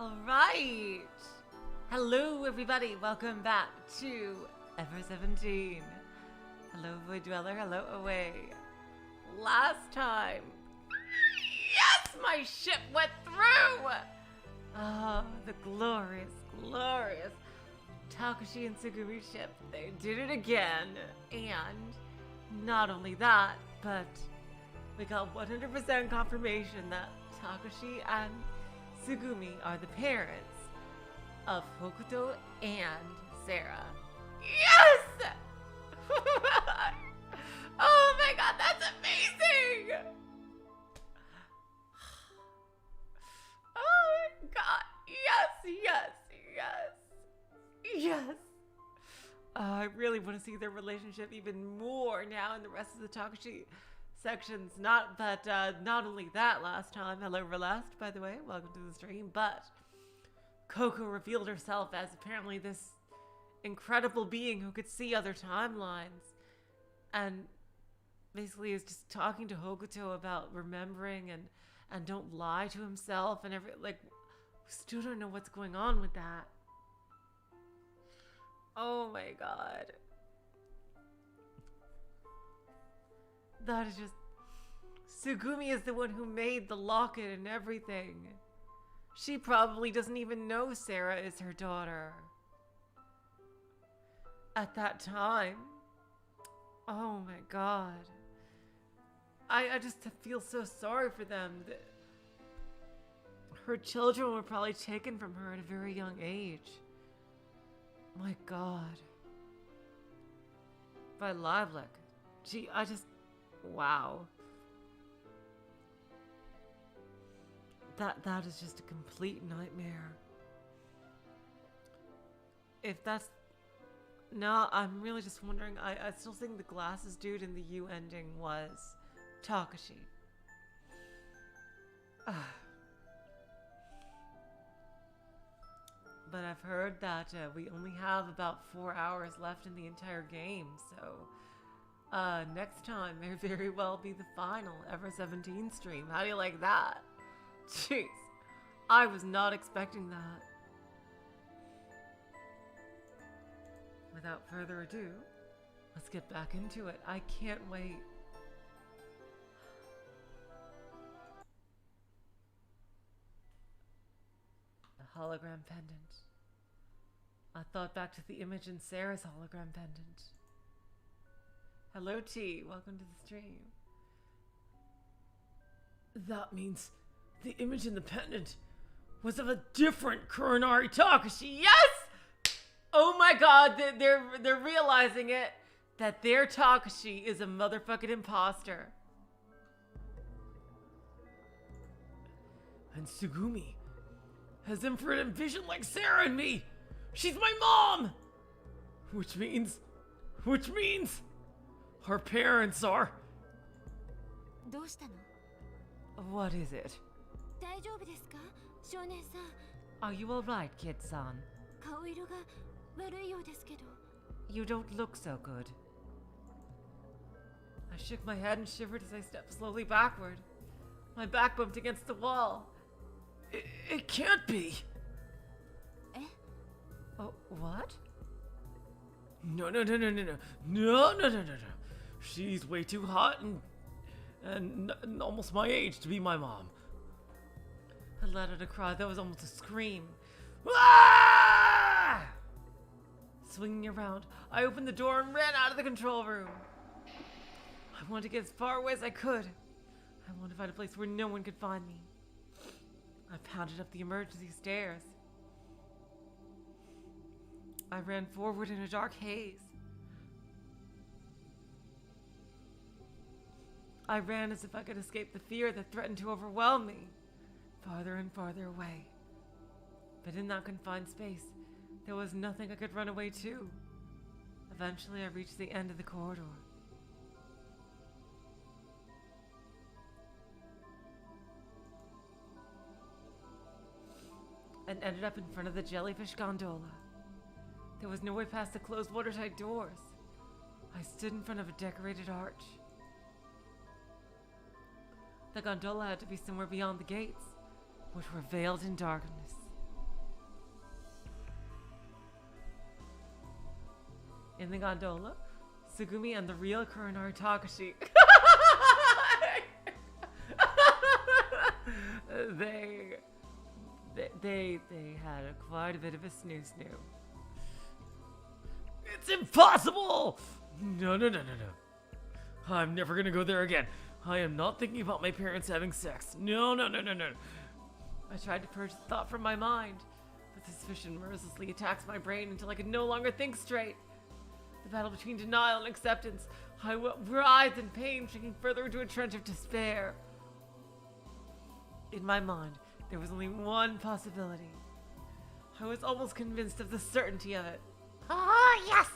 All right. Hello, everybody. Welcome back to Ever17. Hello, Void Dweller. Hello, Away. Last time. Yes, my ship went through. Oh, the glorious, glorious Takeshi and Tsugumi ship. They did it again. And not only that, but we got 100% confirmation that Takeshi and Tsugumi are the parents of Hokuto and Sara. Yes! Oh my god, that's amazing! Oh my god, yes, yes, yes, yes. I really want to see their relationship even more now in the rest of the Takeshi sections. Not only that last time, hello Relast, by the way, welcome to the stream, but Coco revealed herself as apparently this incredible being who could see other timelines and basically is just talking to Hokuto about remembering and don't lie to himself and we still don't know what's going on with that. Oh my god. That is just... Tsugumi is the one who made the locket and everything. She probably doesn't even know Sara is her daughter. At that time. Oh my god. I just feel so sorry for them. Her children were probably taken from her at a very young age. My god. By Livelick. Gee, wow. That is just a complete nightmare. If that's... No, I'm really just wondering. I still think the glasses dude in the U ending was Takeshi. But I've heard that we only have about 4 hours left in the entire game, so next time may very well be the final Ever17 stream. How do you like that? Jeez, I was not expecting that. Without further ado, let's get back into it. I can't wait. A hologram pendant. I thought back to the image in Sarah's hologram pendant. Hello, T. Welcome to the stream. That means the image in the pendant was of a different Kuronari Takeshi. Yes! Oh my god, they're realizing it. That their Takeshi is a motherfucking impostor. And Tsugumi has infrared vision like Sara and me. She's my mom! Which means her parents are... What is it? Are you alright, kid-san? You don't look so good. I shook my head and shivered as I stepped slowly backward. My back bumped against the wall. It can't be! Oh, what? No. She's way too hot and almost my age to be my mom. I let out a cry that was almost a scream. Ah! Swinging around, I opened the door and ran out of the control room. I wanted to get as far away as I could. I wanted to find a place where no one could find me. I pounded up the emergency stairs. I ran forward in a dark haze. I ran as if I could escape the fear that threatened to overwhelm me, farther and farther away. But in that confined space, there was nothing I could run away to. Eventually, I reached the end of the corridor. And ended up in front of the jellyfish gondola. There was no way past the closed watertight doors. I stood in front of a decorated arch. The gondola had to be somewhere beyond the gates, which were veiled in darkness. In the gondola, Tsugumi and the real Kurenari Takeshi. they had quite a bit of a Snu Snu. It's impossible! No. I'm never gonna go there again. I am not thinking about my parents having sex. No. I tried to purge the thought from my mind, but suspicion mercilessly attacks my brain until I can no longer think straight. The battle between denial and acceptance. I writhed in pain, sinking further into a trench of despair. In my mind, there was only one possibility. I was almost convinced of the certainty of it. Oh, yes!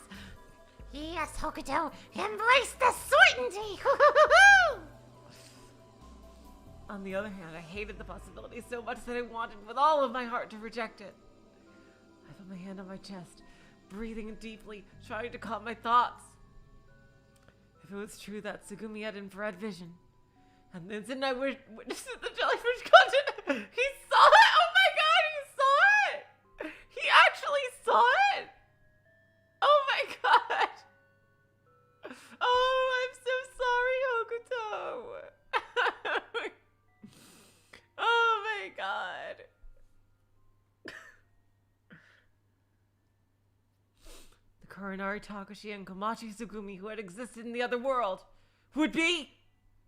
Yes, Hokuto, embrace the certainty! On the other hand, I hated the possibility so much that I wanted with all of my heart to reject it. I put my hand on my chest, breathing deeply, trying to calm my thoughts. If it was true that Tsugumi had infrared vision, and the instant I witnessed the jellyfish content, he saw it! Oh my god, he saw it! He actually saw it! Oh my god! Oh, I'm so sorry, Hokuto! Oh my god. The Kurenari Takeshi and Komachi Tsugumi who had existed in the other world would be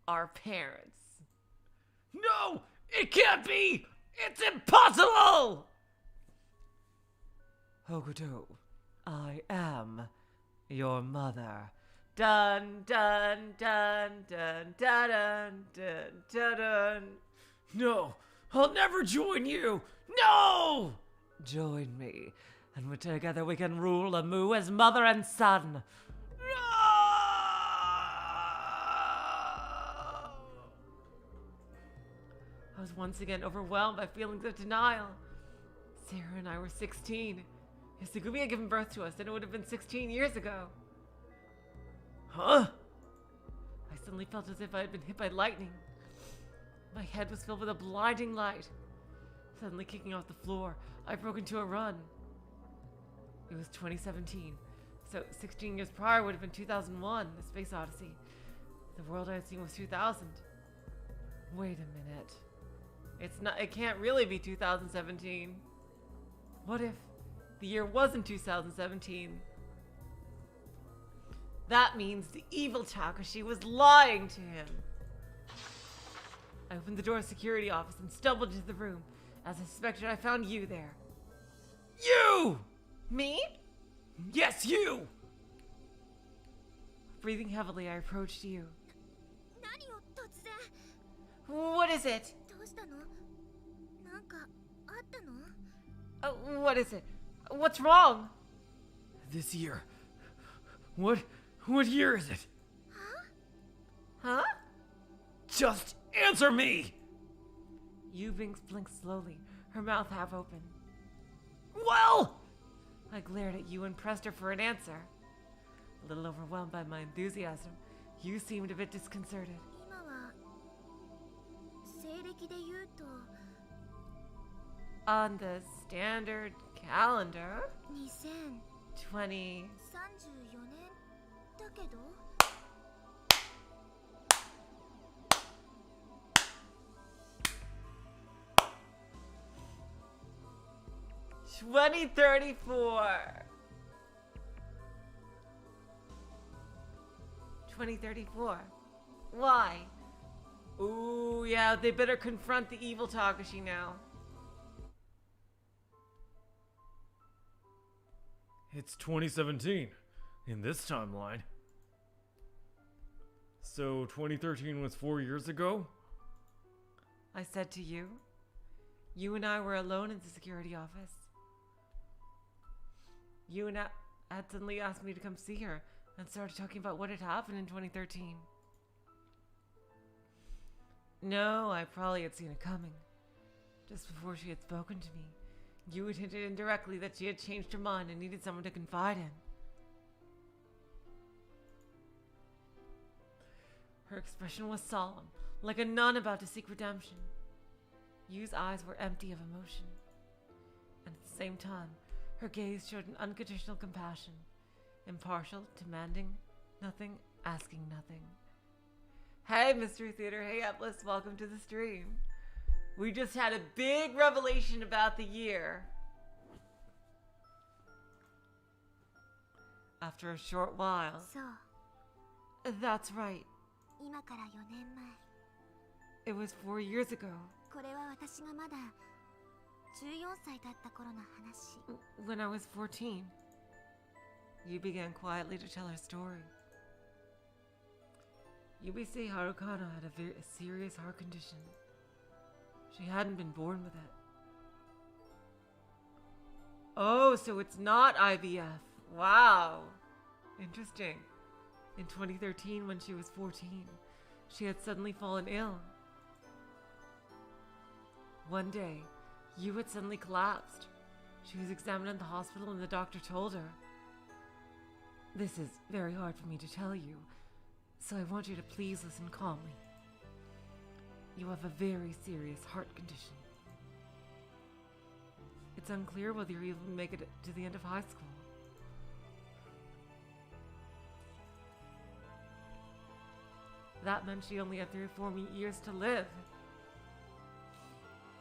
our parents. No! It can't be! It's impossible! Hokuto, I am your mother. Dun dun dun dun dun dun dun dun dun. No, I'll never join you. No! Join me, and together we can rule Amu as mother and son. No! I was once again overwhelmed by feelings of denial. Sarah and I were 16. If Tsugumi had given birth to us, then it would have been 16 years ago. Huh? I suddenly felt as if I had been hit by lightning. My head was filled with a blinding light. Suddenly kicking off the floor, I broke into a run. It was 2017, so 16 years prior would have been 2001, The Space Odyssey. The world I had seen was 2000. Wait a minute. It can't really be 2017. What if the year wasn't 2017? That means the evil Takeshi was lying to him. I opened the door of the security office and stumbled into the room. As I suspected, I found you there. You! Me? Yes, you! Breathing heavily, I approached you. What is it? What is it? What's wrong? This year. What year is it? Huh? Just answer me! Yu blinked slowly, her mouth half open. Well! I glared at you and pressed her for an answer. A little overwhelmed by my enthusiasm, you seemed a bit disconcerted. On the standard calendar, 20... 2034. 2034. Why? Ooh, yeah, they better confront the evil Takeshi now. It's 2017 in this timeline. So 2013 was 4 years ago? I said to you. You and I were alone in the security office. You and I had suddenly asked me to come see her and started talking about what had happened in 2013. No, I probably had seen it coming. Just before she had spoken to me, you had hinted indirectly that she had changed her mind and needed someone to confide in. Her expression was solemn, like a nun about to seek redemption. Yu's eyes were empty of emotion, and at the same time, her gaze showed an unconditional compassion. Impartial, demanding nothing, asking nothing. Hey, Mystery Theater. Hey, Atlas. Welcome to the stream. We just had a big revelation about the year. After a short while. そう、 That's right. 今から4年前。 It was 4 years ago. これは私がまだ14歳だった頃の話。 When I was 14. You began quietly to tell her story. Yubise Harukana had a serious heart condition. She hadn't been born with it. Oh, so it's not IVF. Wow. Interesting. In 2013, when she was 14, she had suddenly fallen ill. One day, Yu had suddenly collapsed. She was examined in the hospital and the doctor told her, "This is very hard for me to tell you, so I want you to please listen calmly. You have a very serious heart condition. It's unclear whether you'll even make it to the end of high school." That meant she only had 3 or 4 years to live.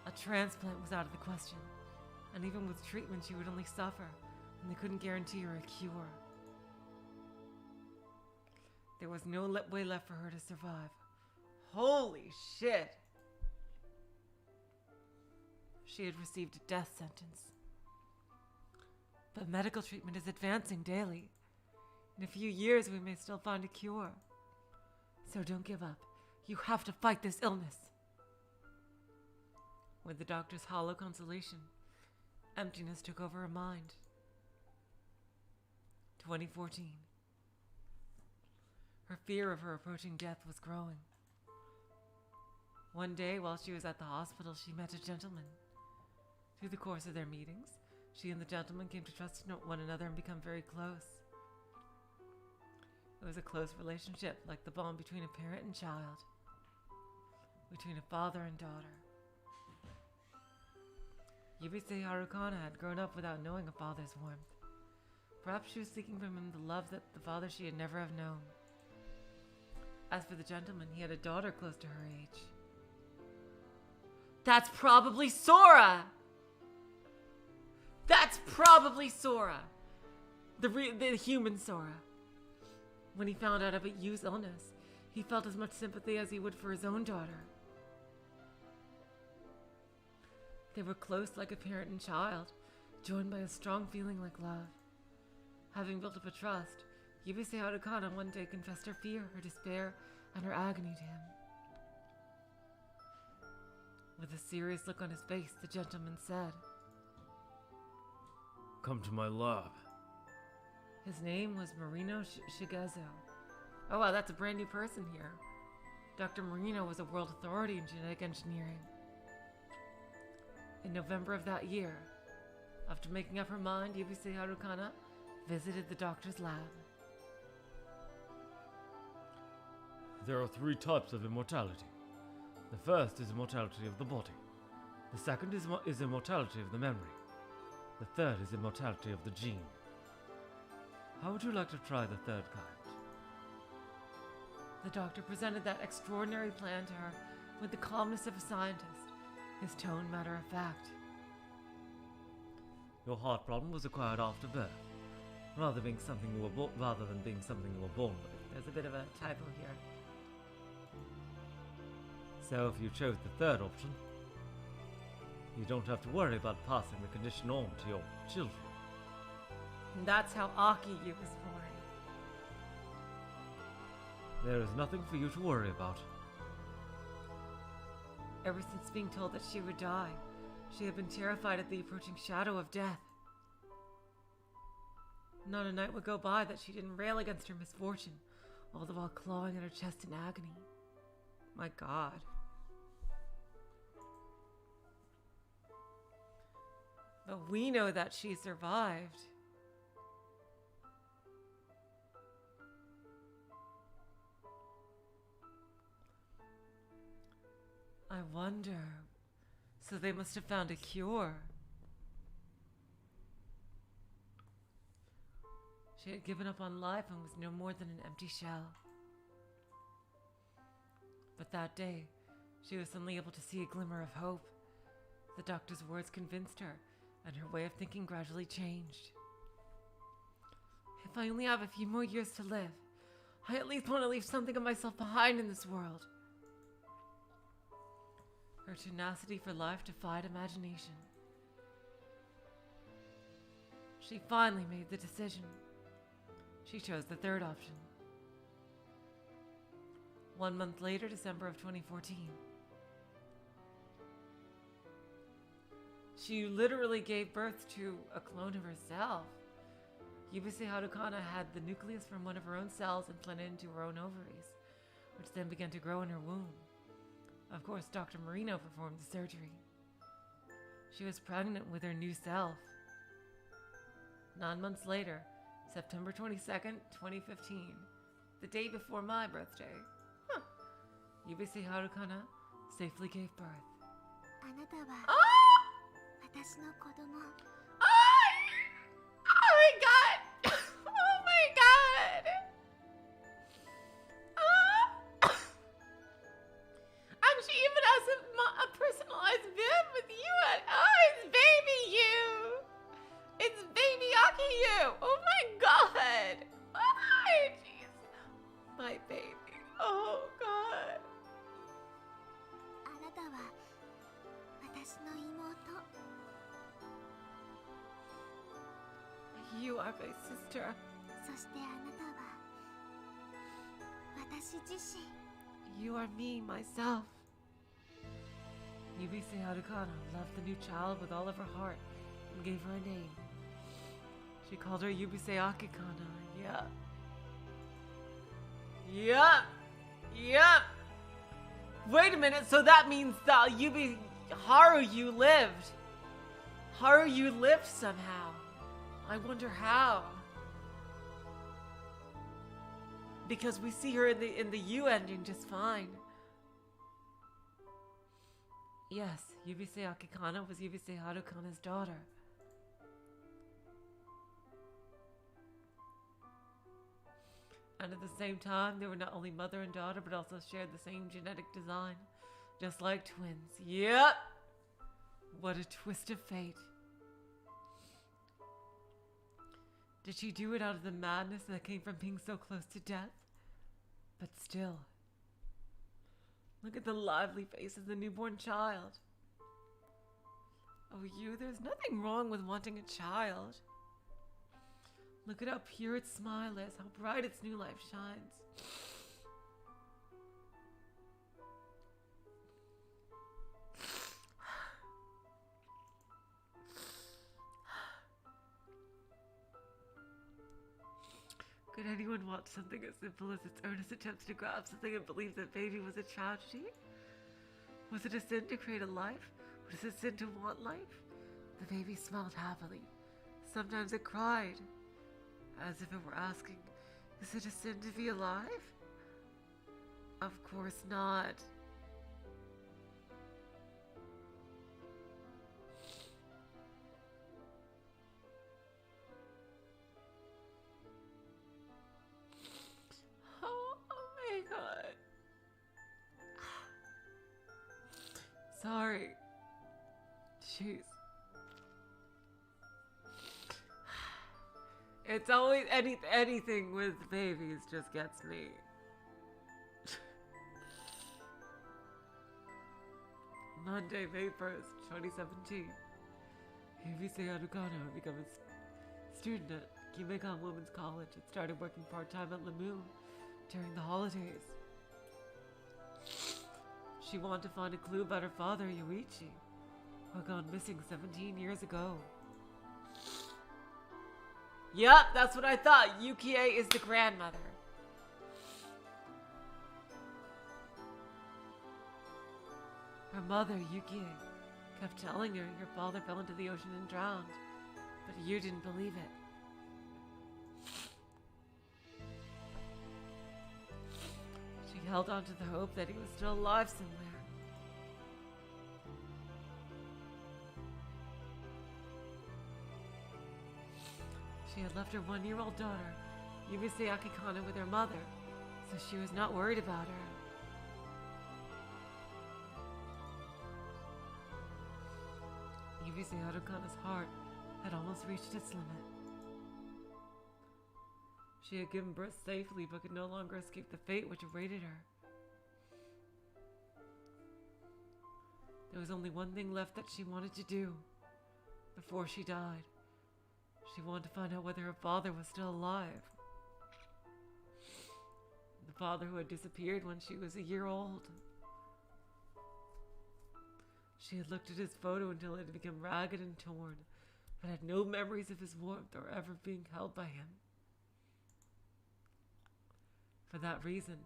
A transplant was out of the question, and even with treatment she would only suffer, and they couldn't guarantee her a cure. There was no way left for her to survive. Holy shit! She had received a death sentence. But medical treatment is advancing daily. In a few years we may still find a cure. So don't give up. You have to fight this illness. With the doctor's hollow consolation, emptiness took over her mind. 2014. Her fear of her approaching death was growing. One day, while she was at the hospital, she met a gentleman. Through the course of their meetings, she and the gentleman came to trust one another and become very close. It was a close relationship, like the bond between a parent and child, between a father and daughter. Yubise Harukana had grown up without knowing a father's warmth. Perhaps she was seeking from him the love that the father she had never have known. As for the gentleman, he had a daughter close to her age. That's probably Sora! That's probably Sora! The human Sora. When he found out about Yu's illness, he felt as much sympathy as he would for his own daughter. They were close like a parent and child, joined by a strong feeling like love. Having built up a trust, Yubise Harukana one day confessed her fear, her despair, and her agony to him. With a serious look on his face, the gentleman said, "Come to my lab." His name was Marino Shigezo. Oh wow, that's a brand new person here. Dr. Marino was a world authority in genetic engineering. In November of that year, after making up her mind, Yubise Harukana visited the doctor's lab. There are 3 types of immortality. The first is immortality of the body. The second is immortality of the memory. The third is immortality of the gene. How would you like to try the third kind? The doctor presented that extraordinary plan to her with the calmness of a scientist, his tone matter of fact. Your heart problem was acquired after birth, rather than being something you were born with. There's a bit of a typo here. So if you chose the third option, you don't have to worry about passing the condition on to your children. And that's how Akiyu was born. There is nothing for you to worry about. Ever since being told that she would die, she had been terrified at the approaching shadow of death. Not a night would go by that she didn't rail against her misfortune, all the while clawing at her chest in agony. My God. But we know that she survived. I wonder. So they must have found a cure. She had given up on life and was no more than an empty shell. But that day, she was suddenly able to see a glimmer of hope. The doctor's words convinced her, and her way of thinking gradually changed. If I only have a few more years to live, I at least want to leave something of myself behind in this world. Her tenacity for life defied imagination. She finally made the decision. She chose the third option. 1 month later, December of 2014. She literally gave birth to a clone of herself. Yubusei Harukana had the nucleus from one of her own cells implanted into her own ovaries, which then began to grow in her womb. Of course, Dr. Marino performed the surgery. She was pregnant with her new self. 9 months later, September 22nd, 2015, the day before my birthday, Yubusei Harukana safely gave birth. あなたは Oh! 私の子供。 Oh my god! Oh my god! And she even has a personalized bib with you and it's baby you! It's baby Aki you! Oh my god! Oh jeez! My baby. Oh god. あなたは私の妹。 You are my sister. そしてあなたは私自身。 You are me, myself. Yubusei Harukana loved the new child with all of her heart and gave her a name. She called her Yubusei Akikana. Yup. Yup. Yup. Wait a minute, so that means that Haruyu lived. Haruyu lived somehow. I wonder how. Because we see her in the U ending just fine. Yes, Yubusei Akikana was Yubusei Harukana's daughter. And at the same time, they were not only mother and daughter, but also shared the same genetic design. Just like twins. Yep! What a twist of fate. Did she do it out of the madness that came from being so close to death? But still. Look at the lively face of the newborn child. Oh, there's nothing wrong with wanting a child. Look at how pure its smile is, how bright its new life shines. Could anyone want something as simple as its earnest attempts to grab something and believe that baby was a tragedy? Was it a sin to create a life? Was it a sin to want life? The baby smiled happily. Sometimes it cried, as if it were asking, is it a sin to be alive? Of course not. Oh my god. Sorry. Jeez. It's always anything with babies just gets me. Monday, May 1st, 2017. Yubusei Harukana became a student at Kimekan Women's College and started working part-time at Lamu during the holidays. She wanted to find a clue about her father, Yoichi, who had gone missing 17 years ago. Yup, that's what I thought. Yukie is the grandmother. Her mother, Yukie, kept telling her your father fell into the ocean and drowned, but you didn't believe it. She held on to the hope that he was still alive somewhere. She had left her 1-year-old daughter Yubusei Akikana with her mother, so she was not worried about her. Yubusei Harukana's heart had almost reached its limit. She had given birth safely but could no longer escape the fate which awaited her. There was only one thing left that she wanted to do before she died. She wanted to find out whether her father was still alive. The father who had disappeared when she was a year old. She had looked at his photo until it had become ragged and torn, but had no memories of his warmth or ever being held by him. For that reason,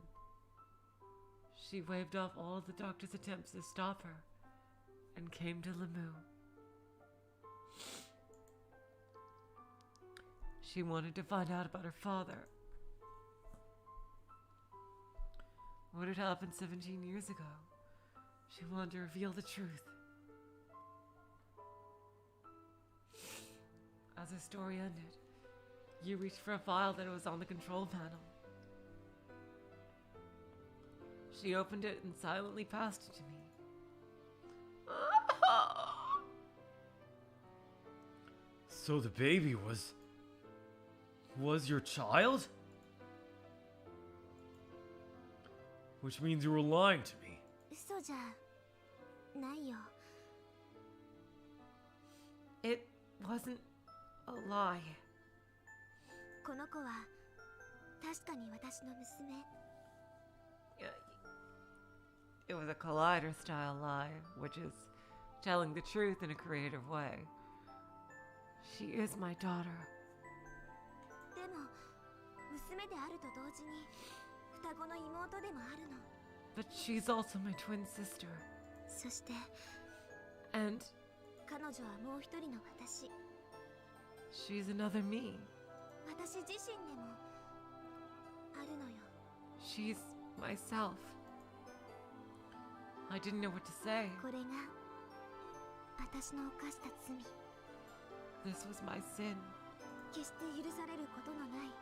she waved off all of the doctor's attempts to stop her and came to Lemu. She wanted to find out about her father. What had happened 17 years ago? She wanted to reveal the truth. As her story ended, you reached for a file that was on the control panel. She opened it and silently passed it to me. So the baby was your child? Which means you were lying to me. 嘘じゃないよ。 It wasn't a lie. この子は確かに私の娘。 It was a collider-style lie, which is telling the truth in a creative way. She is my daughter. でも娘であると同時に双子の妹でもあるの。 But she's also my twin sister. そして And 彼女はもう一人の私。 she's another me. 私自身でもあるのよ。 She's myself. I didn't know what to say. これが私の犯した罪。 This was my sin. 決して許されることのない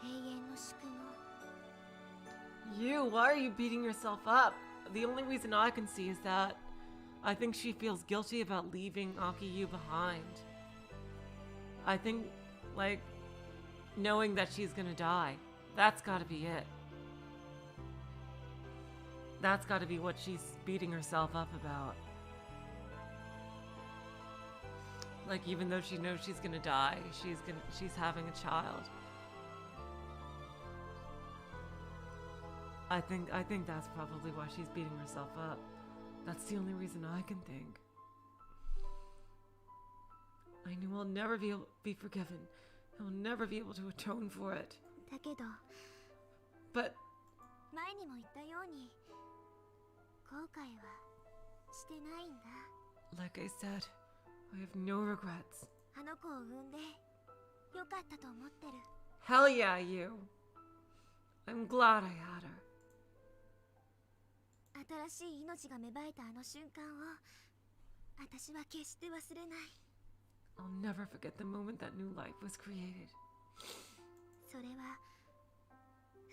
永遠の宿命。 You, why are you beating yourself up? The only reason I can see is that I think she feels guilty about leaving Akiyu behind. I think, like, knowing that she's gonna die. That's gotta be it. That's gotta be what she's beating herself up about. Like, even though she knows she's gonna die, she's having a child. I think that's probably why she's beating herself up. That's the only reason I can think. I knew I'll never be forgiven. I'll never be able to atone for it. だけど But 前にも言ったように後悔はしてないんだ。 like I said, I have no regrets. あの子を産んでよかったと思ってる。 Hell yeah, you. I'm glad I had her. 新しい命が芽生えたあの瞬間を私は決して忘れない。 I'll never forget the moment that new life was created. それは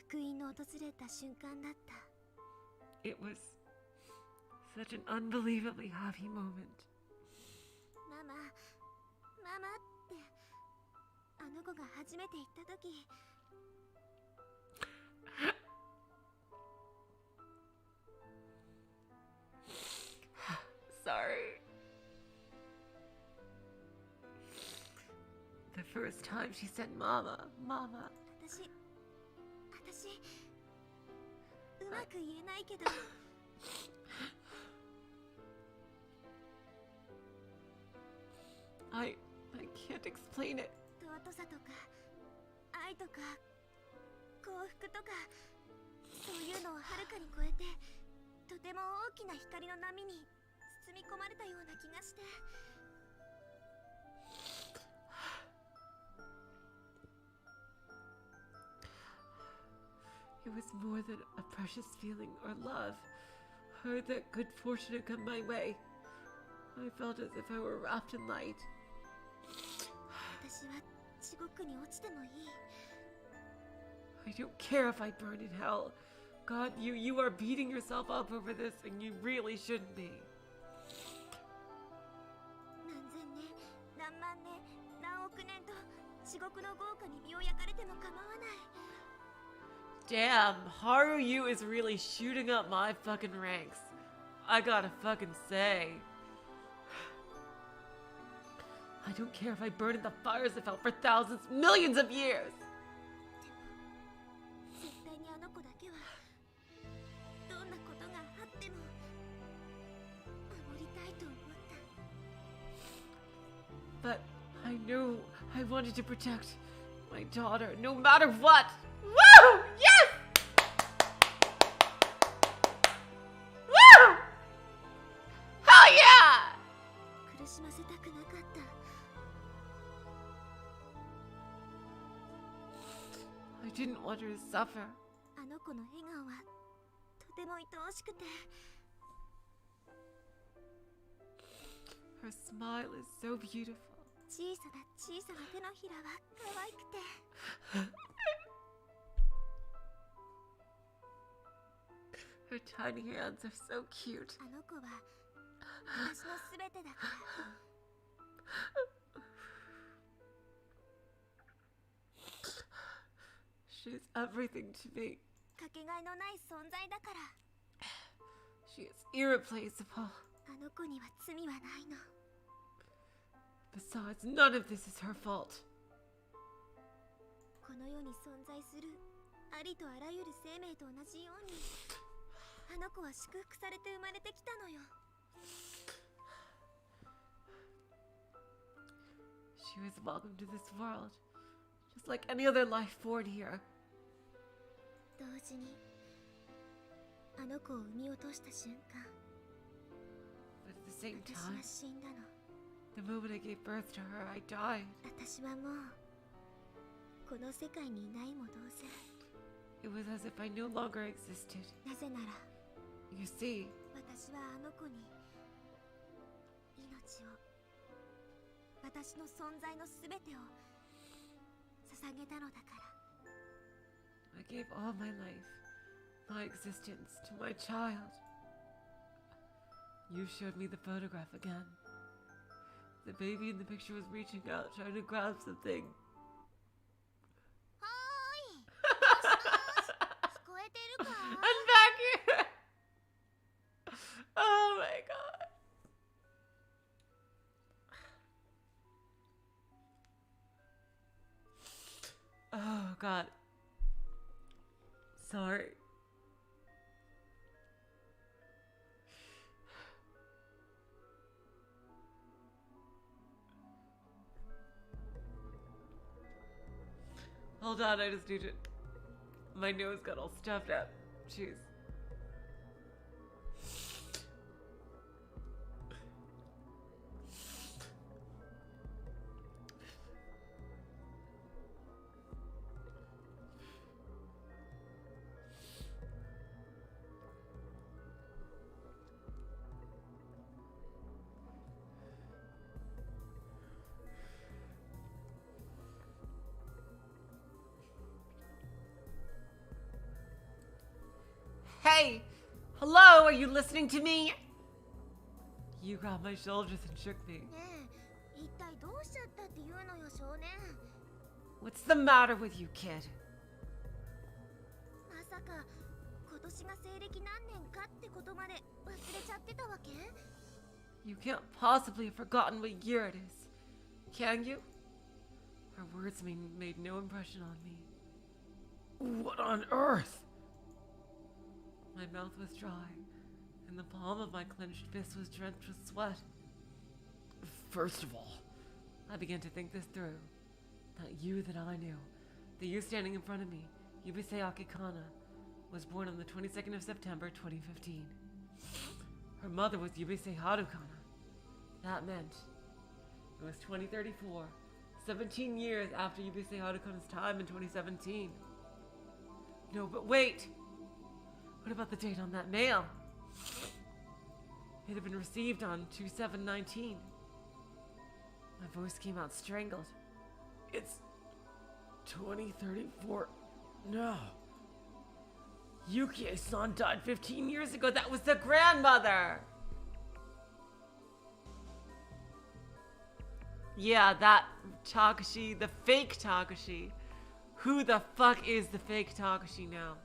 福音の訪れた瞬間だった。 It was such an unbelievably happy moment. ママ、ママってあの子が初めて言った時、 Sorry. The first time she said mama, mama. 私うまく言えないけど I can't explain it. 尊さとか愛とか幸福とかそういうのをはるかに超えてとても大きな光の波に包み込まれたような気がして。 It was more than a precious feeling or love, or that good fortune had come my way. I felt as if I were wrapped in light. 私は地獄に落ちてもいい。I don't care if I burn in hell. God, you are beating yourself up over this, and you really shouldn't be. 何千年、何万年、何億年と至極の豪華に身を焼かれても構わない。 Damn, Haruyu is really shooting up my fucking ranks. I gotta fucking say. I don't care if I burn in the fires of hell for thousands, millions of years. 絶対にあの子だけはどんなことがあっても守りたいと思った。 But I knew I wanted to protect my daughter no matter what. Woo! Yes! Woo! Hell yeah! 苦しませたくなかった。 I didn't want her to suffer. あの子の笑顔はとても愛おしくて。 Her smile is so beautiful. 小さな小さな手のひらは可愛くて。 Her tiny hands are so cute. あの子は私のすべてだから。 She's everything to me. かけがえのない存在だから。 She is irreplaceable. あの子には罪はないの。 Besides, none of this is her fault. この世に存在するありとあらゆる生命と同じように、あの子は祝福されて生まれてきたのよ。 She was welcome to this world, just like any other life born here. 同時にあの子を産み落とした瞬間、 But at the same 私 time, は死んだの。 the moment I gave birth to her, I died. 私はもうこの世界にいないも同然。 It was as if I no longer existed. なぜなら You see, 私はあの子に命を、私の存在のすべてを捧げたのだから。 I gave all my life, my existence to my child. You showed me the photograph again. The baby in the picture was reaching out, trying to grab something. はーい。もしもし、聞こえてるか？ I'm back here! Oh my god. Oh god. Sorry. Hold on, I just need to... My nose got all stuffed up. Jeez. Hey! Hello, are you listening to me? You grabbed my shoulders and shook me. ねえ、一体どうしちゃったっていうのよ、少年。 What's the matter with you, kid? まさか今年が西暦何年かってことまで忘れちゃってたわけ？ You can't possibly have forgotten what year it is. Can you? Her words made no impression on me. What on earth? My mouth was dry, and the palm of my clenched fist was drenched with sweat. First of all, I began to think this through. That you that I knew, the you standing in front of me, Yubisei Akikana, was born on the 22nd of September 2015. Her mother was Yubisei Harukana. That meant it was 2034, 17 years after Yubisei Harukana's time in 2017. No, but wait! What about the date on that mail? It had been received on 27/19. My voice came out strangled. It's 2034. No. Yukie-san died 15 years ago. That was the grandmother. Yeah, that Takeshi, the fake Takeshi. Who the fuck is the fake Takeshi now?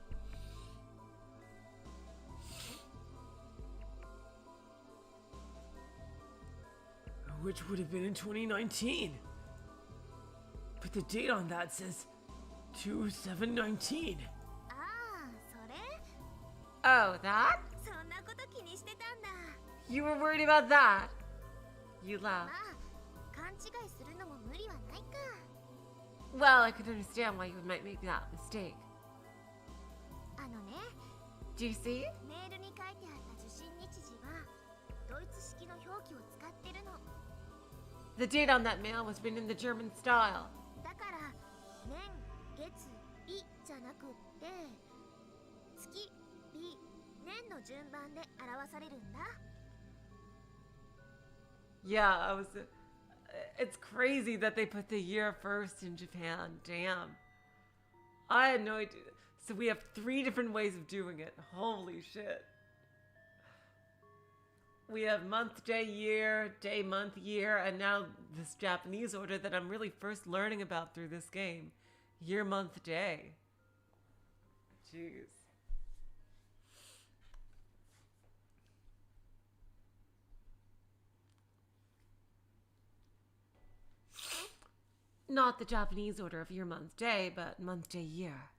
Which would have been in 2019. But the date on that says 2719. ああ、それ Oh, that? そんなこと気にしてたんだ。 You were worried about that? You ま laughed. あ、勘違いするのも無理はないか。 Well, I could understand why you might make that mistake. あのね、 Do you see? メールに書いてあった受信日時はドイツ式の表記を使ってるの。 The date on that mail was written in the German style. だから年、月、日じゃなくって月、日、年の順番で表されるんだ。 Yeah, I was. It's crazy that they put the year first in Japan. Damn. I had no idea. So we have 3 different ways of doing it. Holy shit. We have month, day, month, year, and now this Japanese order that I'm really first learning about through this game. Year, month, day. Jeez. Not the Japanese order of year, month, day, but month, day, year.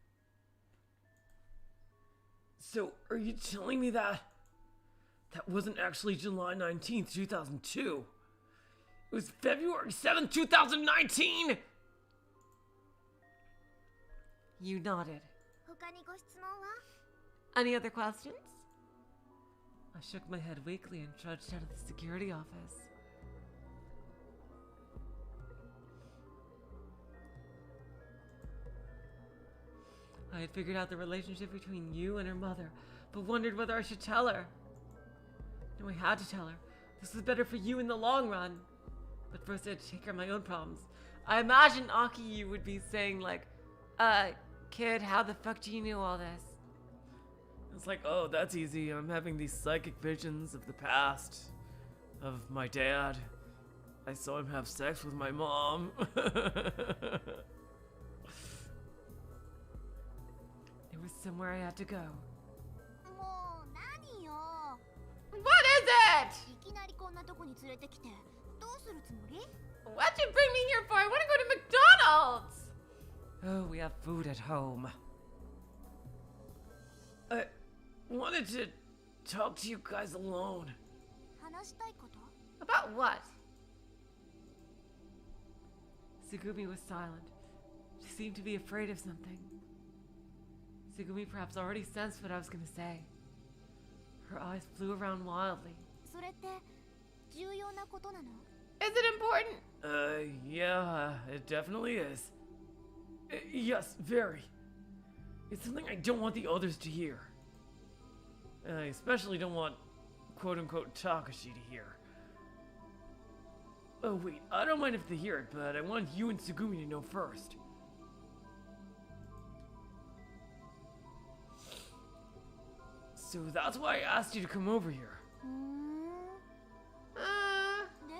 So, are you telling me that wasn't actually July 19th, 2002? It was February 7th, 2019! You nodded. 他にご質問は？ Any other questions? I shook my head weakly and trudged out of the security office. I had figured out the relationship between you and her mother, but wondered whether I should tell her. No, I had to tell her. This was better for you in the long run. But first I had to take care of my own problems. I imagine Aki would be saying like, kid, how the fuck do you know all this? It's like, oh, that's easy. I'm having these psychic visions of the past, of my dad. I saw him have sex with my mom. There was somewhere I had to go. もう何よ。 What is it? いきなりこんなとこに連れてきてどうするつもり？ What'd you bring me here for? I want to go to McDonald's! Oh, we have food at home. I wanted to talk to you guys alone. 話したいこと？ About what? Tsugumi was silent. She seemed to be afraid of something. Tsugumi perhaps already sensed what I was going to say. Her eyes flew around wildly. それって重要なことなの？ Is it important? Yeah, it definitely is. Yes, very. It's something I don't want the others to hear. I especially don't want quote-unquote Takeshi to hear. Oh wait, I don't mind if they hear it, but I want you and Tsugumi to know first. So that's why I asked you to come over here. で、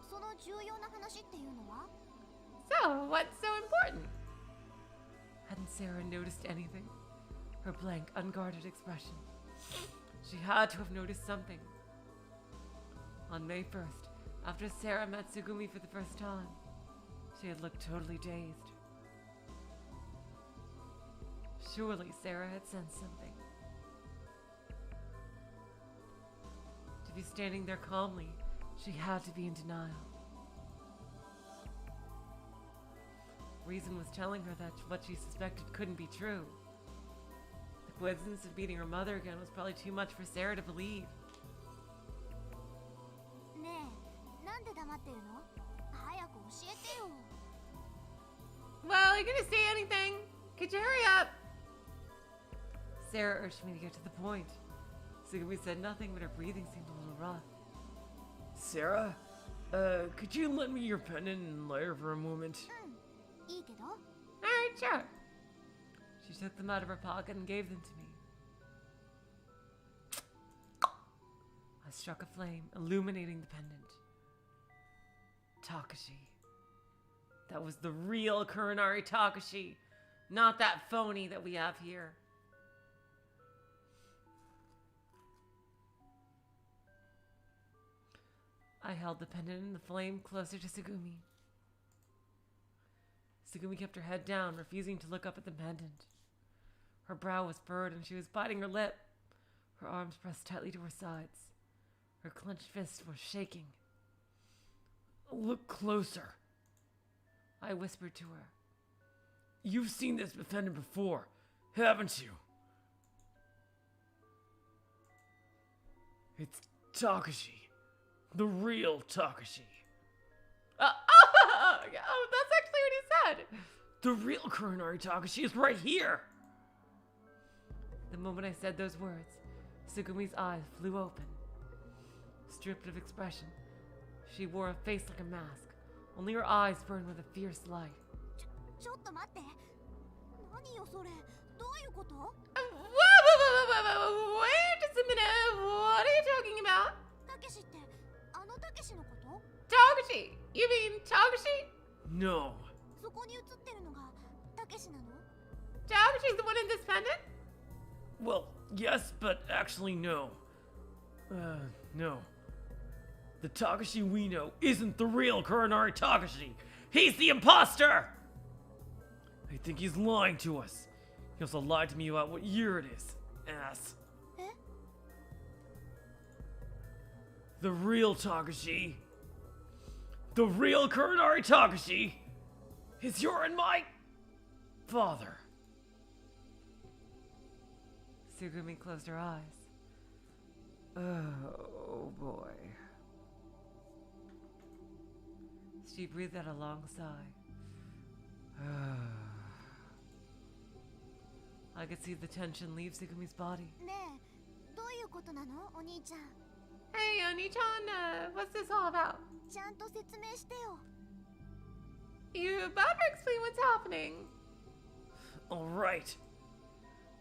その重要な話っていうのは？ So, what's so important? Hadn't Sarah noticed anything? Her blank, unguarded expression. She had to have noticed something. On May 1st, after Sarah met Tsugumi for the first time, she had looked totally dazed. Surely Sarah had sensed something. To be standing there calmly, she had to be in denial. Reason was telling her that what she suspected couldn't be true. The coincidence of meeting her mother again was probably too much for Sarah to believe. ねえ、なんで黙ってるの？早く教えてよ。 Well, are you gonna say anything? Could you hurry up? Sarah urged me to get to the point. Tsugumi said nothing, but her breathing seemed a little rough. Sarah, could you lend me your pendant and lighter for a moment? いいけど。 Alright, sure. She took them out of her pocket and gave them to me. I struck a flame, illuminating the pendant. Takeshi. That was the real Kuronari Takeshi, not that phony that we have here. I held the pendant in the flame closer to Tsugumi. Tsugumi kept her head down, refusing to look up at the pendant. Her brow was furrowed and she was biting her lip. Her arms pressed tightly to her sides. Her clenched fists were shaking. Look closer. I whispered to her. You've seen this pendant before, haven't you? It's Takeshi. The real Takeshi. Oh, that's actually what he said. The real Kuronari Takeshi is right here. The moment I said those words, Tsugumi's eyes flew open. Stripped of expression, she wore a face like a mask. Only her eyes burned with a fierce light. ちょっと待って。何よそれ。どういうこと？ Wait just a minute. What are you talking about? たけしってあのたけしのこと？ Takeshi. You mean Takeshi? No. そこに写ってるのがたけしなの？ Takeshi's the one in this pendant? Well, yes, but actually no. No. The Takeshi we know isn't the real Kuronari Takeshi. He's the impostor! I think he's lying to us. He also lied to me about what year it is. Ass. え？ The real Takeshi. The real Kuronari Takeshi is your and my father. Tsugumi closed her eyes. Oh boy. She breathed out a long sigh. I could see the tension leave Tsugumi's body. ねえ、どういうことなの、お兄ちゃん？ Hey, Oni-chan, what's this all about? ちゃんと説明してよ。 You better explain what's happening. Alright.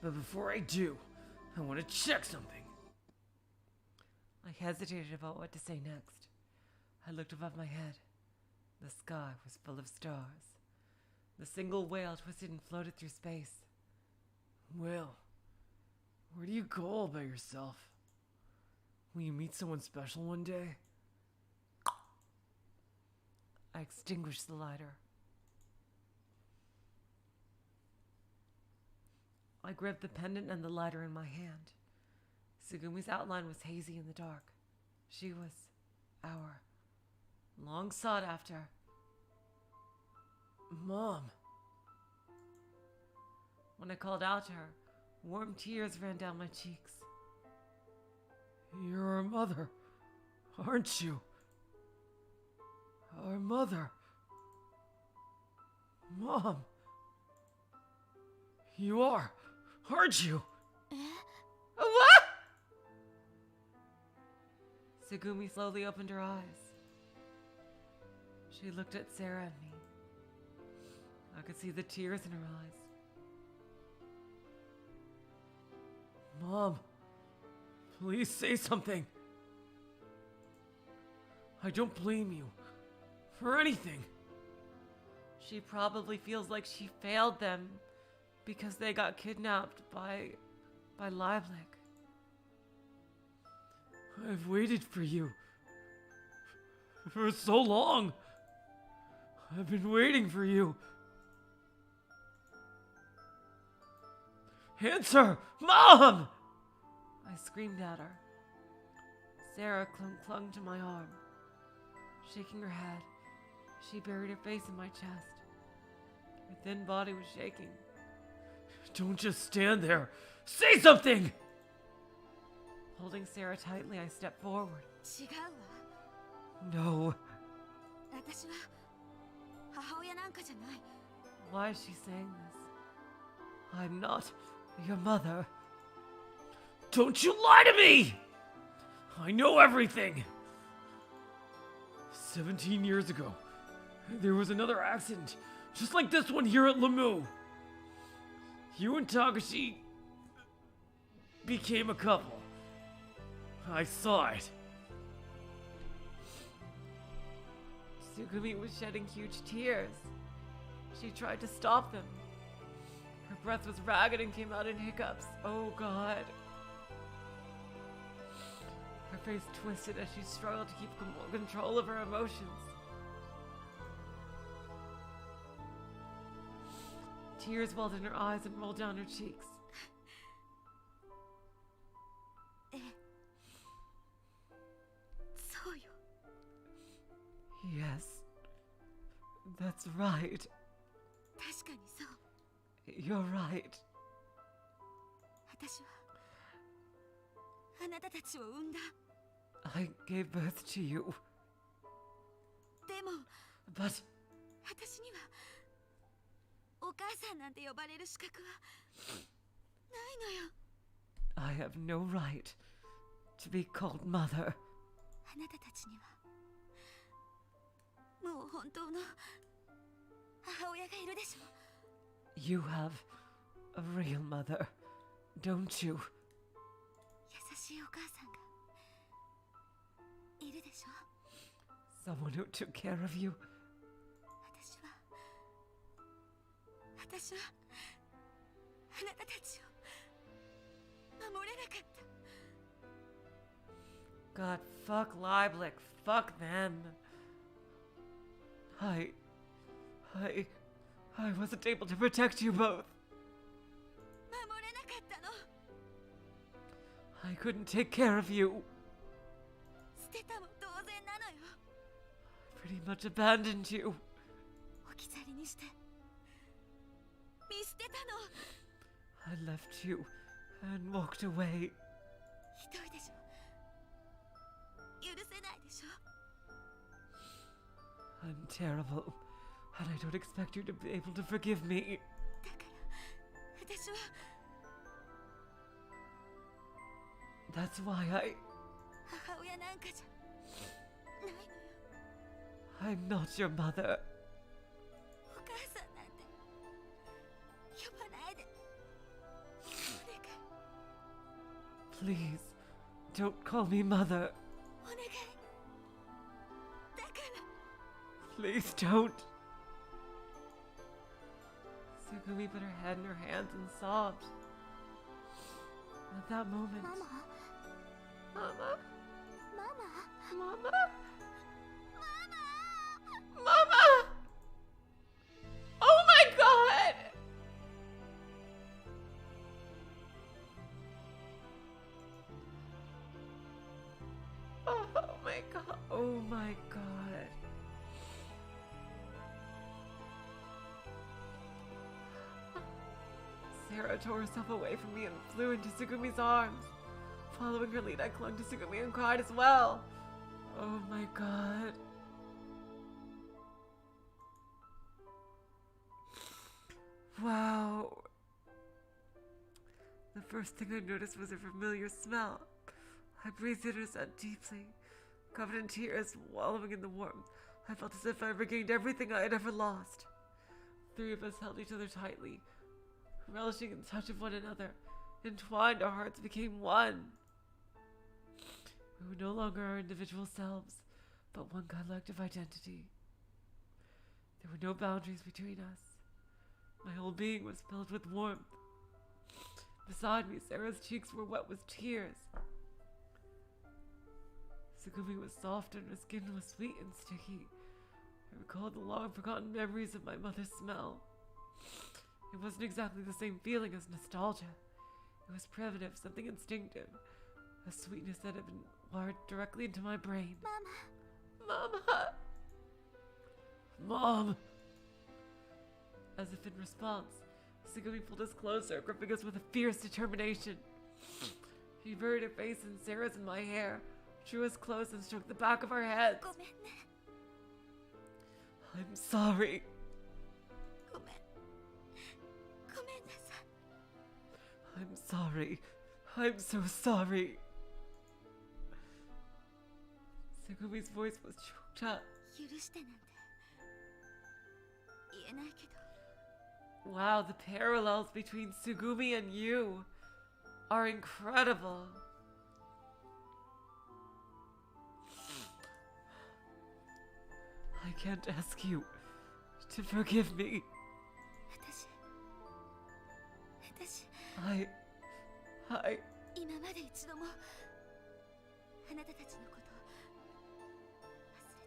But before I do, I want to check something. I hesitated about what to say next. I looked above my head. The sky was full of stars. The single whale twisted and floated through space. Well, where do you go all by yourself? Will you meet someone special one day? I extinguished the lighter. I gripped the pendant and the lighter in my hand. Tsugumi's outline was hazy in the dark. She was our long sought after Mom. When I called out to her, warm tears ran down my cheeks. You're our mother, aren't you? Our mother. Mom. You are, aren't you? What? Tsugumi slowly opened her eyes. She looked at Sara and me. I could see the tears in her eyes. Mom, please say something. I don't blame you for anything. She probably feels like she failed them because they got kidnapped by Livelick. I've waited for you for so long. I've been waiting for you. Answer! Mom! I screamed at her. Sara clung to my arm. Shaking her head, she buried her face in my chest. Her thin body was shaking. Don't just stand there. Say something! Holding Sara tightly, I stepped forward. 違うわ。 No. 私は母親なんかじゃない。 Why is she saying this? I'm not your mother. Don't you lie to me! I know everything. 17 years ago, there was another accident, just like this one here at Lamu. You and Takeshi became a couple. I saw it. Tsugumi was shedding huge tears. She tried to stop them. Her breath was ragged and came out in hiccups. Oh God. Her face twisted as she struggled to keep control of her emotions. Tears welled in her eyes and rolled down her cheeks. Yes, that's right. 確かにそう。 You're right. 私はあなたたちを産んだ。 I gave birth to you. でも But 私にはお母さんなんて呼ばれる資格はないのよ。 I have no right to be called mother. あなたたちにはもう本当の母親がいるでしょ。 You have a real mother, don't you? 優しいお母さんがいるでしょ。 Someone who took care of you. 私はあなたたちを守れなかった。 God, fuck Lieblich, fuck them. I wasn't able to protect you both. 守れなかったの。 I couldn't take care of you. 捨てたも同然なのよ。 Pretty much abandoned you. 置き去りにして見捨てたの。 I left you and walked away. ひどいでしょ。許せないでしょ。 I'm terrible, and I don't expect you to be able to forgive me. だから私は That's why 母親なんかじゃないのよ。 I'm not your mother. お母さんなんて呼ばないで。お願い。 Please, don't call me mother. お願い。だから。 Please don't. Tsugumi put her head in her hands and sobbed. At that moment, ママ Mama, ママ Mama, Mama! Oh my God! Oh my God! Oh my God! Sara tore herself away from me and flew into Tsugumi's arms. Following her lead, I clung to Tsugumi and cried as well. Oh my God. Wow. The first thing I noticed was a familiar smell. I breathed in her scent deeply, covered in tears, wallowing in the warmth. I felt as if I regained everything I had ever lost. Three of us held each other tightly, relishing in the touch of one another. Entwined, our hearts became one. We were no longer our individual selves, but one collective identity. There were no boundaries between us. My whole being was filled with warmth. Beside me, Sarah's cheeks were wet with tears. Tsugumi was soft and her skin was sweet and sticky. I recalled the long-forgotten memories of my mother's smell. It wasn't exactly the same feeling as nostalgia. It was primitive, something instinctive. A sweetness that had been wired directly into my brain. ママ Mama! Mom! As if in response, Tsugumi pulled us closer, gripping us with a fierce determination. She buried her face in Sarah's and my hair, drew us close and stroked the back of our heads. ごめんね。 I'm sorry. ごめん。ごめんなさい。 I'm sorry. I'm so sorry. Tsugumi's voice was choked up. 許してなんて言えないけど Wow, the parallels between Tsugumi and you are incredible. I can't ask you to forgive me. はい。今まで一度もあなたたちのことを忘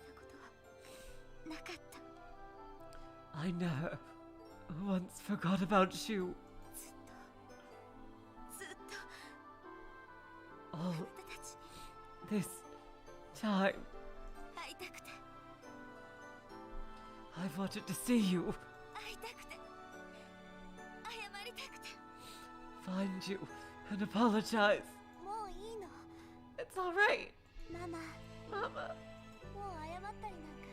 れたことはなかった。 I never once forgot about you. ずっと All あなたたちに this time, 会いたくて I've wanted to see you, 会いたくて謝りたくて find you, and apologize. もういいの It's all right, ママ Mama. もう謝ったりなんか